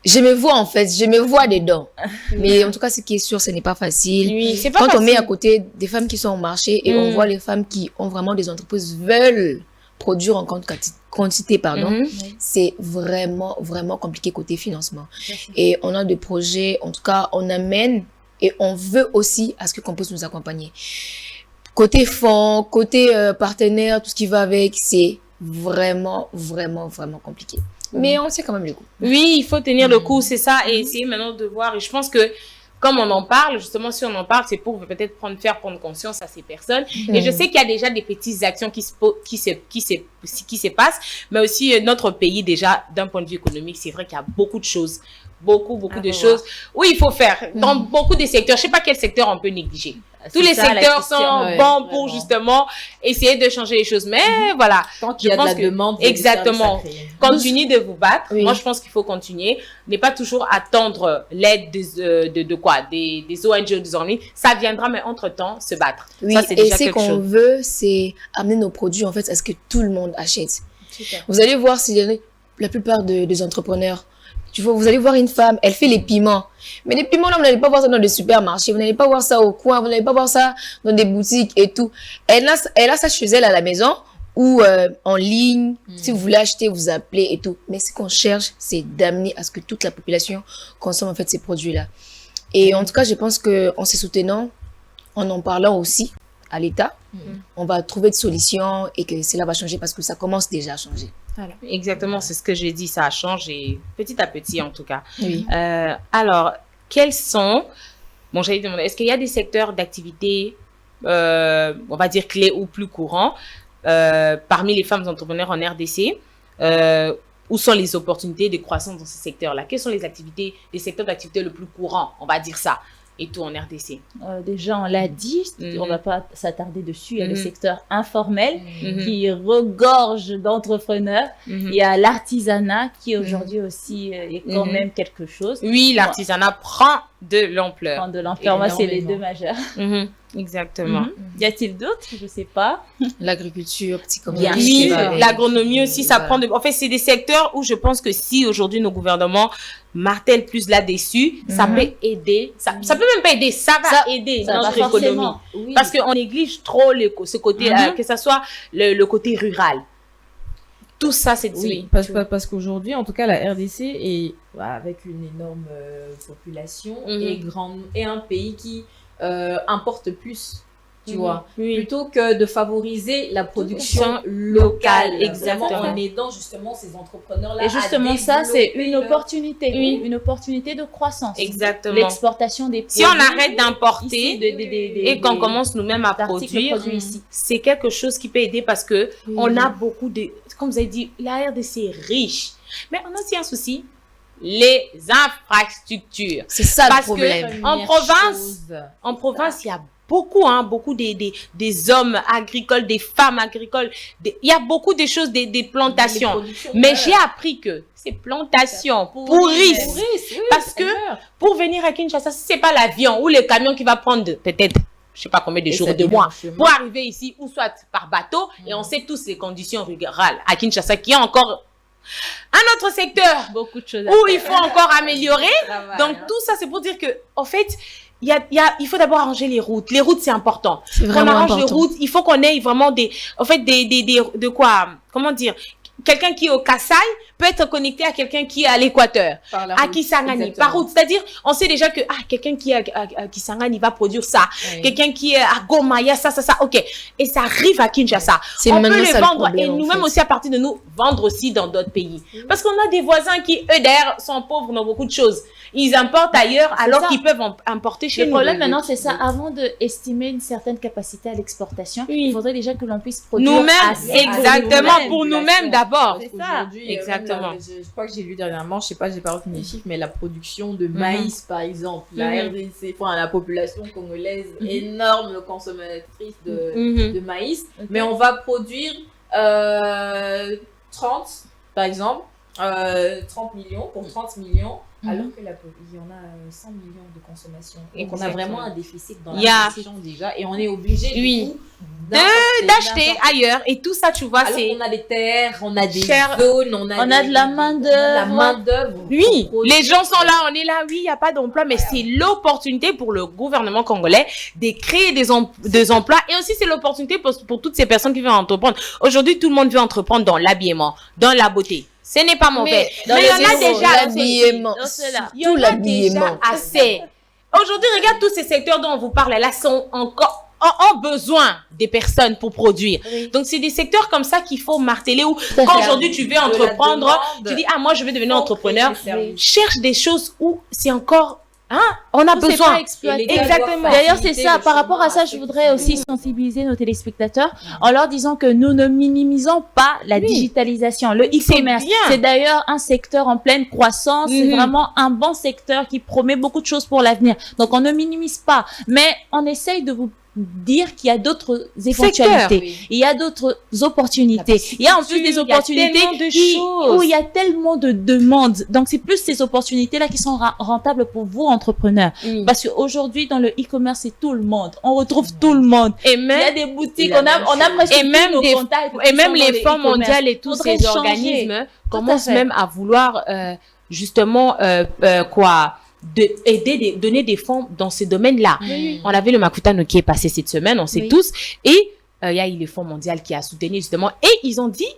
je me vois en fait, je me vois dedans. Mais en tout cas, ce qui est sûr, ce n'est pas facile. Quand on met à côté des femmes qui sont au marché et on voit les femmes qui ont vraiment des entreprises, veulent produire en grande quantité, c'est vraiment, vraiment compliqué côté financement. Et on a des projets, en tout cas, on amène et on veut aussi à ce que qu'on puisse nous accompagner. côté fonds, côté partenaire, tout ce qui va avec, c'est vraiment, vraiment, vraiment compliqué. Mais on sait quand même le coup. Oui, il faut tenir le coup, c'est ça, et essayer maintenant de voir. Et je pense que, comme on en parle, justement, si on en parle, c'est pour peut-être faire prendre conscience à ces personnes. Et je sais qu'il y a déjà des petites actions qui se passent, mais aussi notre pays, déjà, d'un point de vue économique, c'est vrai qu'il y a beaucoup de choses. Beaucoup de choses. Oui, il faut faire. Dans beaucoup de secteurs, je sais pas quel secteur on peut négliger. Tous les secteurs sont bons pour justement essayer de changer les choses. Mais voilà. Tant qu'il y a de la demande. Exactement. Continuez de vous battre. Oui. Moi, je pense qu'il faut continuer. Ne pas toujours attendre l'aide des ONG ou des organes. Ça viendra, mais entre-temps, se battre. Oui, ça, c'est déjà quelque chose. Et ce qu'on veut, c'est amener nos produits, en fait, à ce que tout le monde achète. Super. Vous allez voir si la plupart des entrepreneurs, vous allez voir une femme, elle fait les piments. Mais les piments, là, vous n'allez pas voir ça dans des supermarchés, vous n'allez pas voir ça au coin, vous n'allez pas voir ça dans des boutiques et tout. Elle a ça chez elle à la maison ou en ligne. Si vous voulez acheter, vous appelez et tout. Mais ce qu'on cherche, c'est d'amener à ce que toute la population consomme en fait ces produits-là. Et en tout cas, je pense qu'en se soutenant, en parlant aussi à l'État, on va trouver des solutions et que cela va changer parce que ça commence déjà à changer. Voilà. Exactement, c'est ce que j'ai dit, ça a changé petit à petit en tout cas. Oui. Alors, quels sont, j'allais demander, est-ce qu'il y a des secteurs d'activité, on va dire clés ou plus courants, parmi les femmes entrepreneurs en RDC, où sont les opportunités de croissance dans ces secteurs-là? Quels sont les secteurs d'activité le plus courant, on va dire ça, et tout en RDC? Déjà, on l'a dit, on ne va pas s'attarder dessus. Il y a le secteur informel qui regorge d'entrepreneurs. Il y a l'artisanat qui aujourd'hui aussi est quand même quelque chose. Oui, l'artisanat prend de l'ampleur. Prend de l'ampleur. Moi, c'est les deux majeurs. Exactement. Y a-t-il d'autres? Je ne sais pas. L'agriculture, petit commerce. Oui, l'agronomie aussi, ça prend de... En fait, c'est des secteurs où je pense que si aujourd'hui nos gouvernements martèlent plus là-dessus, ça peut aider. Ça peut même pas aider, ça va aider notre économie. Oui. Parce qu'on néglige trop ce côté-là, que ce soit le côté rural. Tout ça, c'est... Oui, parce qu'aujourd'hui, en tout cas, la RDC est avec une énorme population et un pays qui importe plus, tu vois, plutôt que de favoriser la production locale, exactement, en aidant justement ces entrepreneurs-là. Et justement, ça, c'est une opportunité, une opportunité de croissance. Exactement. L'exportation des produits. Si on arrête d'importer et qu'on commence nous-mêmes à produire, c'est quelque chose qui peut aider parce que on a beaucoup de, comme vous avez dit, la RDC est riche, mais on a aussi un souci. Les infrastructures. C'est ça le problème. En province, il y a beaucoup des hommes agricoles, des femmes agricoles. Il y a beaucoup de choses, des plantations. Mais j'ai appris que ces plantations pourrissent. Parce que pour venir à Kinshasa, c'est pas l'avion ou le camion qui va prendre peut-être, je sais pas combien de jours, de mois, pour arriver ici, ou soit par bateau. Et on sait tous les conditions rurales à Kinshasa qui est encore un autre secteur beaucoup de choses où il faut encore améliorer. Donc tout ça, c'est pour dire que en fait, il faut d'abord arranger les routes. Les routes, c'est important. Quand on arrange les routes, il faut qu'on ait vraiment de quoi, comment dire, quelqu'un qui est au Kasaï peut être connecté à quelqu'un qui est à l'Équateur, à Kisangani, par route. C'est-à-dire, on sait déjà que quelqu'un qui est à Kisangani va produire ça. Quelqu'un qui est à Goma, il y a ça, ok. Et ça arrive à Kinshasa. On peut les vendre et nous-mêmes aussi, à partir de nous, vendre aussi dans d'autres pays. Parce qu'on a des voisins qui, eux, d'ailleurs, sont pauvres dans beaucoup de choses. Ils importent ailleurs alors qu'ils peuvent importer chez nous. Le problème maintenant, c'est ça. Avant d'estimer une certaine capacité à l'exportation, il faudrait déjà que l'on puisse produire nous-mêmes, exactement, pour nous-mêmes d'abord. C'est ça. Exactement. Je crois que j'ai lu dernièrement, je sais pas, j'ai pas retenu les chiffres, mais la production de maïs, par exemple, la RDC, la population congolaise, énorme consommatrice de maïs, mais on va produire 30, par exemple, 30 millions, pour 30 millions, alors qu'il y en a 100 millions de consommation. Et qu'on a vraiment un déficit dans la production déjà, et on est obligé du coup d'acheter ailleurs. Et tout ça, tu vois, alors on a des terres, on a des zones, on a de la main-d'œuvre. Oui, les gens sont là, on est là, oui, il n'y a pas d'emploi, mais c'est l'opportunité pour le gouvernement congolais de créer des emplois. Et aussi, c'est l'opportunité pour toutes ces personnes qui veulent entreprendre. Aujourd'hui, tout le monde veut entreprendre dans l'habillement, dans la beauté. Ce n'est pas mauvais. Mais il y en a déjà l'habillement. Tout l'habillement. Assez. Aujourd'hui, regarde tous ces secteurs dont on vous parle là sont encore ont besoin des personnes pour produire. Oui. Donc, c'est des secteurs comme ça qu'il faut marteler où, quand aujourd'hui tu veux entreprendre, tu dis, moi, je vais devenir entrepreneur. Cherche des choses où c'est encore, on a besoin. Exactement. D'ailleurs, c'est ça. Par rapport à ça, je voudrais aussi sensibiliser nos téléspectateurs en leur disant que nous ne minimisons pas la digitalisation. Le e-commerce, c'est d'ailleurs un secteur en pleine croissance. C'est vraiment un bon secteur qui promet beaucoup de choses pour l'avenir. Donc, on ne minimise pas, mais on essaye de vous dire qu'il y a d'autres éventualités, il y a d'autres opportunités, il y a en plus des opportunités où il y a tellement de demandes. Donc c'est plus ces opportunités là qui sont rentables pour vous entrepreneurs, parce qu'aujourd'hui dans le e-commerce c'est tout le monde, on retrouve tout le monde, et même il y a des boutiques, on a presque et même des contacts, et même les fonds mondiaux et tous ces organismes commencent même à vouloir justement donner des fonds dans ces domaines-là. On avait le Makutano qui est passé cette semaine, on sait tous, et il y a eu le Fonds mondial qui a soutenu justement, et ils ont dit,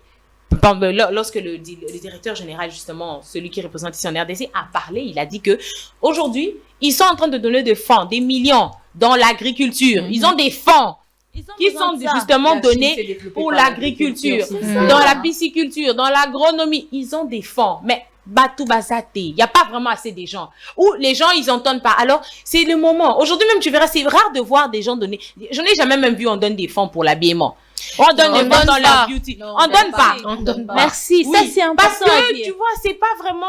lorsque le directeur général justement, celui qui représente ici en RDC, a parlé, il a dit que aujourd'hui, ils sont en train de donner des fonds, des millions dans l'agriculture. Ils ont des fonds qui sont justement donnés pour l'agriculture, dans la pisciculture, dans l'agronomie. Ils ont des fonds, mais Batou Bazate, il n'y a pas vraiment assez de gens. Ou les gens, ils n'entendent pas. Alors, c'est le moment. Aujourd'hui même, tu verras, c'est rare de voir des gens donner. Je n'ai jamais même vu on donne des fonds pour l'habillement. On donne des fonds dans la beauty. On donne pas. Merci. Ça, c'est important. Parce que, tu vois, c'est pas vraiment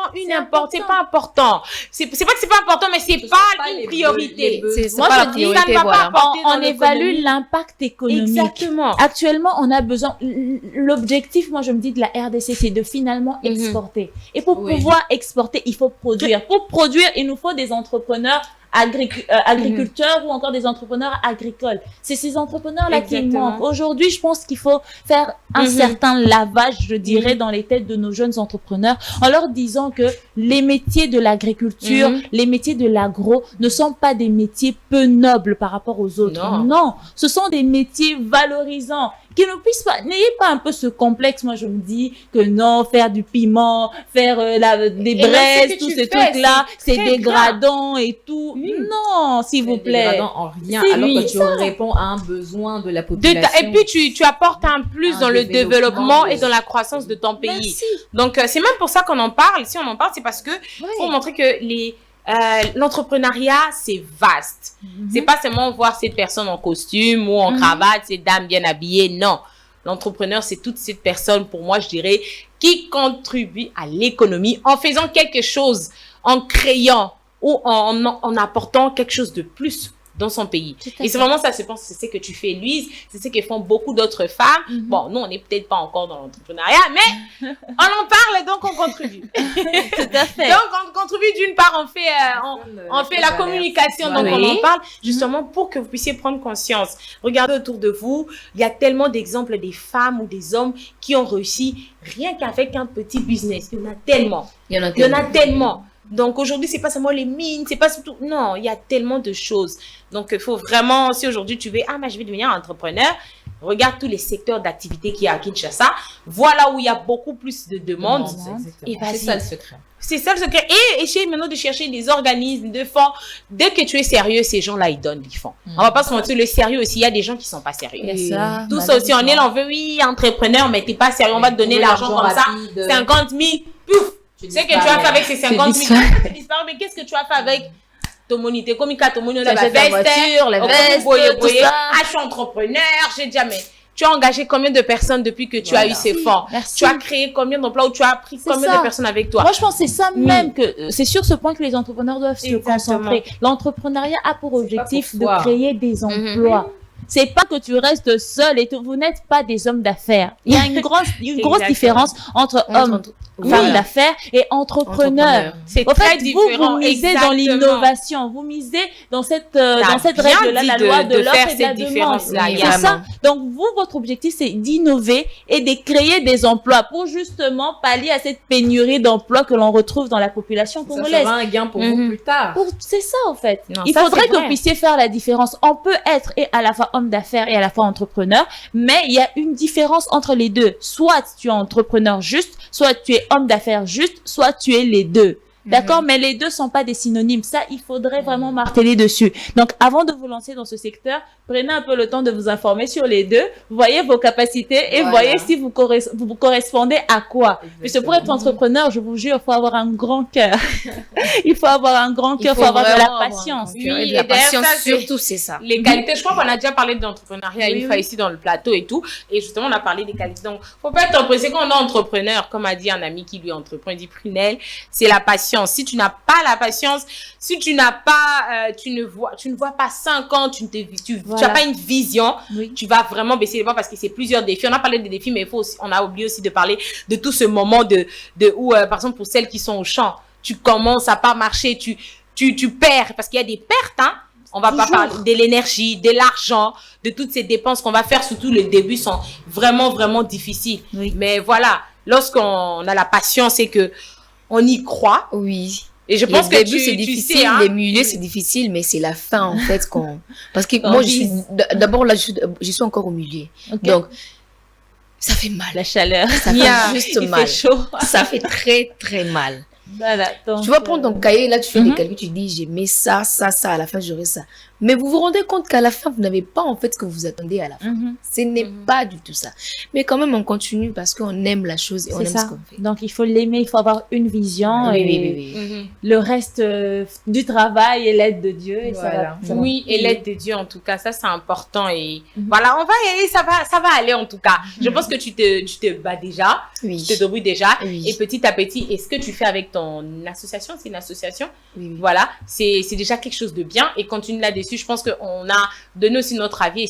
c'est pas important. C'est pas que c'est pas important, mais c'est pas une priorité. Moi, je dis, on évalue l'impact économique. Exactement. Actuellement, on a besoin, l'objectif, moi, je me dis de la RDC, c'est de finalement exporter. Et pour pouvoir exporter, il faut produire. Pour produire, il nous faut des entrepreneurs agriculteurs ou encore des entrepreneurs agricoles. C'est ces entrepreneurs-là qui manquent. Aujourd'hui, je pense qu'il faut faire un certain lavage, je dirais, dans les têtes de nos jeunes entrepreneurs en leur disant que les métiers de l'agriculture, les métiers de l'agro ne sont pas des métiers peu nobles par rapport aux autres. Non, ce sont des métiers valorisants. Qui ne puissent pas, n'ayez pas un peu ce complexe. Moi, je me dis que non, faire du piment, faire des braises, tous ces trucs-là, c'est dégradant et tout. Non, s'il vous plaît. Dégradant en rien, alors que tu réponds à un besoin de la population. Et puis, tu apportes un plus dans le développement et dans la croissance de ton pays. Merci. Donc, c'est même pour ça qu'on en parle. Si on en parle, c'est parce que pour montrer que l'entrepreneuriat, c'est vaste. C'est pas seulement voir cette personne en costume ou en cravate, cette dame bien habillée. Non. L'entrepreneur, c'est toute cette personne, pour moi, je dirais, qui contribue à l'économie en faisant quelque chose, en créant ou en apportant quelque chose de plus dans son pays. Et c'est vraiment ça, je pense, c'est ce que tu fais, Louise, c'est ce que font beaucoup d'autres femmes. Bon, nous, on n'est peut-être pas encore dans l'entrepreneuriat, mais on en parle, donc on contribue. Tout à fait. Donc, on contribue d'une part, on fait la communication, donc on en parle, justement, pour que vous puissiez prendre conscience. Regardez autour de vous, il y a tellement d'exemples des femmes ou des hommes qui ont réussi rien qu'avec un petit business. Il y en a tellement. Il y en a tellement. Donc aujourd'hui, c'est pas seulement les mines, c'est pas surtout... Non, il y a tellement de choses. Donc il faut vraiment, si aujourd'hui tu veux, mais je vais devenir entrepreneur, regarde tous les secteurs d'activité qu'il y a à Kinshasa, voilà où il y a beaucoup plus de demandes. Et c'est ça le secret. C'est ça le secret. Et essayer maintenant de chercher des organismes, de fonds. Dès que tu es sérieux, ces gens-là, ils donnent des fonds. On va pas se mentir, le sérieux aussi, il y a des gens qui sont pas sérieux. Tout ça aussi, on est là, on veut, entrepreneur, mais t'es pas sérieux, on va te donner l'argent comme ça, 50 000, pouf. Tu sais que tu as fait avec ces 50 000, tu disparais, mais qu'est-ce que tu as fait avec ton monité? Comme il y a ton monité, la voiture, la veste, tout ça. Je suis entrepreneur, j'ai jamais. Tu as engagé combien de personnes depuis que tu as eu ces fonds? Tu as créé combien d'emplois ou tu as pris combien de personnes avec toi? Moi, je pense que c'est ça même que c'est sur ce point que les entrepreneurs doivent se concentrer. L'entrepreneuriat a pour objectif de créer des emplois. C'est pas que tu restes seul et vous n'êtes pas des hommes d'affaires. Il y a une grosse différence entre hommes, femmes d'affaires et entrepreneurs. C'est très différent. Vous misez dans l'innovation, vous misez dans cette règle-là, la loi de l'offre et de la demande. C'est ça. Donc vous, votre objectif, c'est d'innover et de créer des emplois pour justement pallier à cette pénurie d'emplois que l'on retrouve dans la population congolaise. Ça sera un gain pour vous plus tard. C'est ça, en fait. Il faudrait que vous puissiez faire la différence. On peut être et à la fois homme d'affaires et à la fois entrepreneur, mais il y a une différence entre les deux. Soit tu es entrepreneur juste, soit tu es homme d'affaires juste, soit tu es les deux. D'accord? Mais les deux sont pas des synonymes. Ça, il faudrait vraiment marteler dessus. Donc, avant de vous lancer dans ce secteur, prenez un peu le temps de vous informer sur les deux. Voyez vos capacités et voyez si vous correspondez à quoi. Parce que pour être entrepreneur, je vous jure, il faut avoir un grand cœur. Il faut avoir un grand cœur, il faut avoir de la patience. Oui, et de la patience, surtout, c'est ça. Les qualités, je crois qu'on a déjà parlé d'entrepreneuriat une fois ici dans le plateau et tout. Et justement, on a parlé des qualités. Donc, faut pas être pressé quand on est entrepreneur, comme a dit un ami qui lui entreprend, il dit Prunelle, c'est la patience. Si tu n'as pas la patience, si tu n'as pas, tu ne vois pas 5 ans, tu n'as pas une vision, tu vas vraiment baisser les bras parce que c'est plusieurs défis. On a parlé des défis, mais on a oublié aussi de parler de tout ce moment où, par exemple, pour celles qui sont au champ, tu commences à pas marcher, tu perds parce qu'il y a des pertes, hein. On va pas parler de l'énergie, de l'argent, de toutes ces dépenses qu'on va faire, surtout le début sont vraiment, vraiment difficiles. Oui. Mais voilà, lorsqu'on a la patience et que on y crois. Oui. Et je pense que c'est difficile, sais, hein? les milieux c'est difficile, mais c'est la fin en fait parce que moi d'abord là je suis encore au milieu. Okay. Donc ça fait mal. La chaleur. Ça fait juste mal. Il fait chaud. Ça fait très très mal. Voilà, donc, tu vas prendre ton cahier, là tu fais des calculs, tu dis j'ai mis ça, à la fin j'aurai ça. Mais vous vous rendez compte qu'à la fin, vous n'avez pas en fait ce que vous attendez à la fin. Ce n'est pas du tout ça. Mais quand même, on continue parce qu'on aime la chose et on aime ce qu'on fait. Donc, il faut l'aimer, il faut avoir une vision le reste du travail et l'aide de Dieu. Et voilà. ça va et l'aide de Dieu en tout cas, ça c'est important. Et voilà, on va y aller, ça va aller en tout cas. Je pense que tu te bats déjà, tu te débrouilles déjà. Et petit à petit, et ce que tu fais avec ton association, c'est une association, voilà, c'est déjà quelque chose de bien et continue là-dessus. Je pense qu'on a donné aussi notre avis,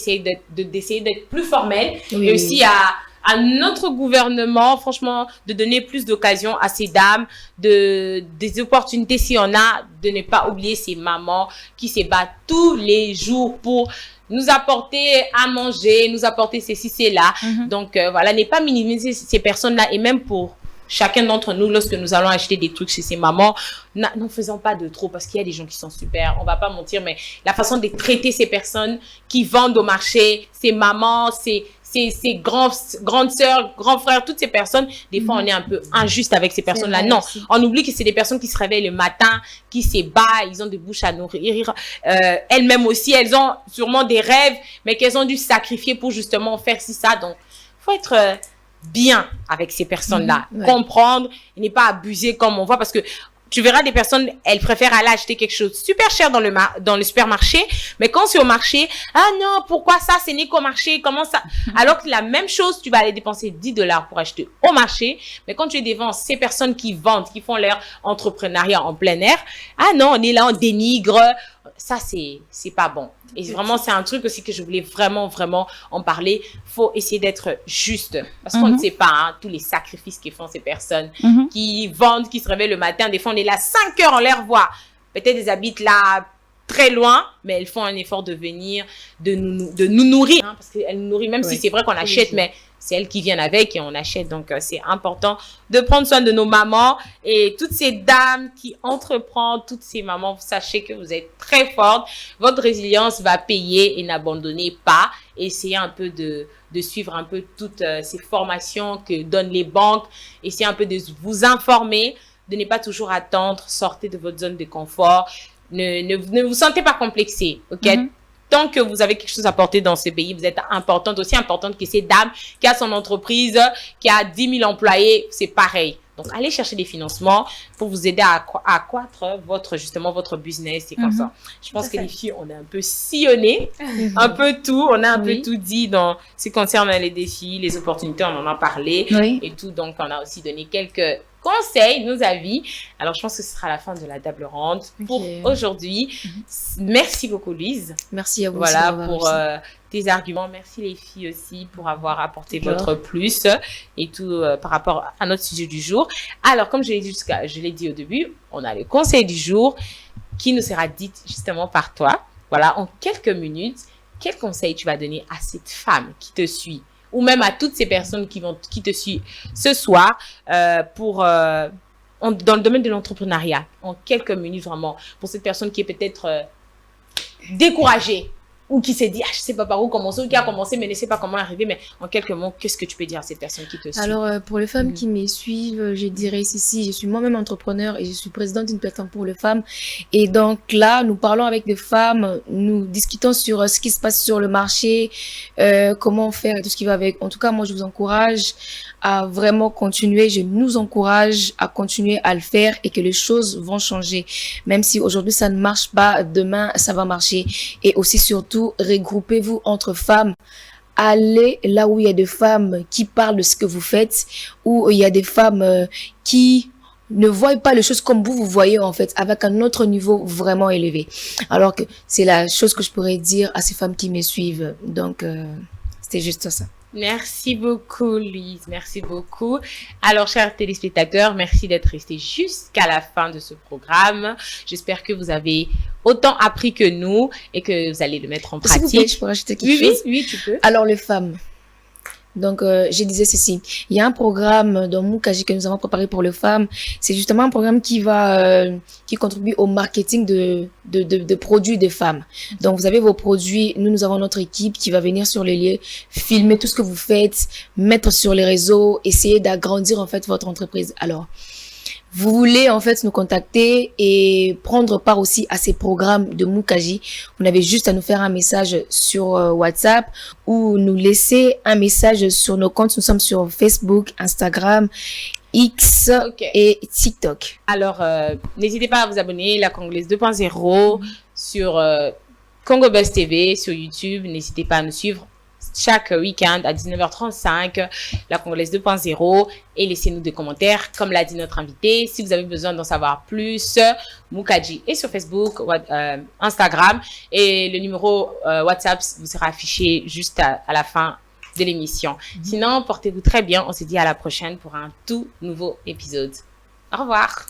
d'essayer d'être plus formel et aussi à notre gouvernement, franchement, de donner plus d'occasions à ces dames, des opportunités s'il y en a, de ne pas oublier ces mamans qui se battent tous les jours pour nous apporter à manger, nous apporter ceci, cela. Donc, voilà, ne pas minimiser ces personnes-là et même pour chacun d'entre nous, lorsque nous allons acheter des trucs chez ces mamans, n'en faisons pas de trop parce qu'il y a des gens qui sont super, on va pas mentir, mais la façon de traiter ces personnes qui vendent au marché, ces mamans, ces grandes sœurs, grands frères, toutes ces personnes, des fois on est un peu injuste avec ces personnes-là. Non, on oublie que c'est des personnes qui se réveillent le matin, qui se battent, ils ont des bouches à nourrir. Elles-mêmes aussi, elles ont sûrement des rêves, mais qu'elles ont dû sacrifier pour justement faire ça. Donc, faut être bien avec ces personnes-là, comprendre et ne pas abuser comme on voit parce que tu verras des personnes, elles préfèrent aller acheter quelque chose super cher dans le supermarché, mais quand c'est au marché, ah non, pourquoi ça, c'est n'est qu'au marché, comment ça? Alors que la même chose, tu vas aller dépenser 10 $ pour acheter au marché, mais quand tu es devant ces personnes qui vendent, qui font leur entrepreneuriat en plein air, ah non, on est là, on dénigre, ça c'est pas bon. Et vraiment, c'est un truc aussi que je voulais vraiment, vraiment en parler. Faut essayer d'être juste. Parce qu'on ne sait pas, hein, tous les sacrifices que font ces personnes qui vendent, qui se réveillent le matin. Des fois, on est là 5 heures, on les revoit. Peut-être elles habitent là très loin, mais elles font un effort de venir, de nous nourrir. Hein, parce qu'elles nous nourrissent, même si c'est vrai qu'on achète, mais c'est elles qui viennent avec et on achète. Donc, c'est important de prendre soin de nos mamans et toutes ces dames qui entreprennent, toutes ces mamans, vous sachez que vous êtes très fortes. Votre résilience va payer et n'abandonnez pas. Essayez un peu de suivre un peu toutes ces formations que donnent les banques. Essayez un peu de vous informer, de ne pas toujours attendre. Sortez de votre zone de confort. Ne vous sentez pas complexé, ok? Tant que vous avez quelque chose à porter dans ce pays, vous êtes importante, aussi importante que cette dame qui a son entreprise, qui a 10 000 employés, c'est pareil. Donc, allez chercher des financements pour vous aider à accroître votre business. C'est comme ça. Je pense que les filles, on est un peu sillonnées, un peu tout. On a un peu tout dit dans ce qui concerne les défis, les opportunités, on en a parlé et tout. Donc, on a aussi donné quelques conseils, nos avis. Alors, je pense que ce sera la fin de la table ronde pour aujourd'hui. Merci beaucoup, Louise. Merci à vous. Voilà, pour tes arguments. Merci les filles aussi pour avoir apporté votre plus et tout par rapport à notre sujet du jour. Alors, comme je l'ai dit au début, on a le conseil du jour qui nous sera dit justement par toi. Voilà, en quelques minutes, quel conseil tu vas donner à cette femme qui te suit ou même à toutes ces personnes qui te suivent ce soir dans le domaine de l'entrepreneuriat, en quelques minutes vraiment, pour cette personne qui est peut-être découragée, ou qui s'est dit, je sais pas par où commencer, ou qui a commencé, mais ne sait pas comment arriver, mais en quelques mots, qu'est-ce que tu peux dire à ces personnes qui te suivent? Alors, pour les femmes qui me suivent, je dirais ceci, je suis moi-même entrepreneur et je suis présidente d'une plateforme pour les femmes. Et donc là, nous parlons avec des femmes, nous discutons sur ce qui se passe sur le marché, comment faire et tout ce qui va avec. En tout cas, moi, je vous encourage à vraiment continuer, je nous encourage à continuer à le faire et que les choses vont changer. Même si aujourd'hui ça ne marche pas, demain ça va marcher. Et aussi surtout, regroupez-vous entre femmes. Allez là où il y a des femmes qui parlent de ce que vous faites, où il y a des femmes qui ne voient pas les choses comme vous voyez en fait, avec un autre niveau vraiment élevé. Alors que c'est la chose que je pourrais dire à ces femmes qui me suivent. Donc, c'était juste ça. Merci beaucoup, Louise. Merci beaucoup. Alors, chers téléspectateurs, merci d'être restés jusqu'à la fin de ce programme. J'espère que vous avez autant appris que nous et que vous allez le mettre en pratique. S'il vous plaît, je peux rajouter quelque chose? Oui, tu peux. Alors, les femmes. Donc, je disais ceci. Il y a un programme dans Mukaji que nous avons préparé pour les femmes. C'est justement un programme qui contribue au marketing de produits des femmes. Donc, vous avez vos produits. Nous avons notre équipe qui va venir sur les lieux, filmer tout ce que vous faites, mettre sur les réseaux, essayer d'agrandir, en fait, votre entreprise. Alors, vous voulez en fait nous contacter et prendre part aussi à ces programmes de Mukaji, vous avez juste à nous faire un message sur WhatsApp ou nous laisser un message sur nos comptes. Nous sommes sur Facebook, Instagram, X et TikTok. Alors, n'hésitez pas à vous abonner, La Congolaise 2.0 sur Congo Buzz TV, sur YouTube. N'hésitez pas à nous suivre chaque week-end à 19h35, La Congolaise 2.0, et laissez-nous des commentaires, comme l'a dit notre invité. Si vous avez besoin d'en savoir plus, Mukaji est sur Facebook, Instagram, et le numéro WhatsApp vous sera affiché juste à la fin de l'émission. Sinon, portez-vous très bien. On se dit à la prochaine pour un tout nouveau épisode. Au revoir.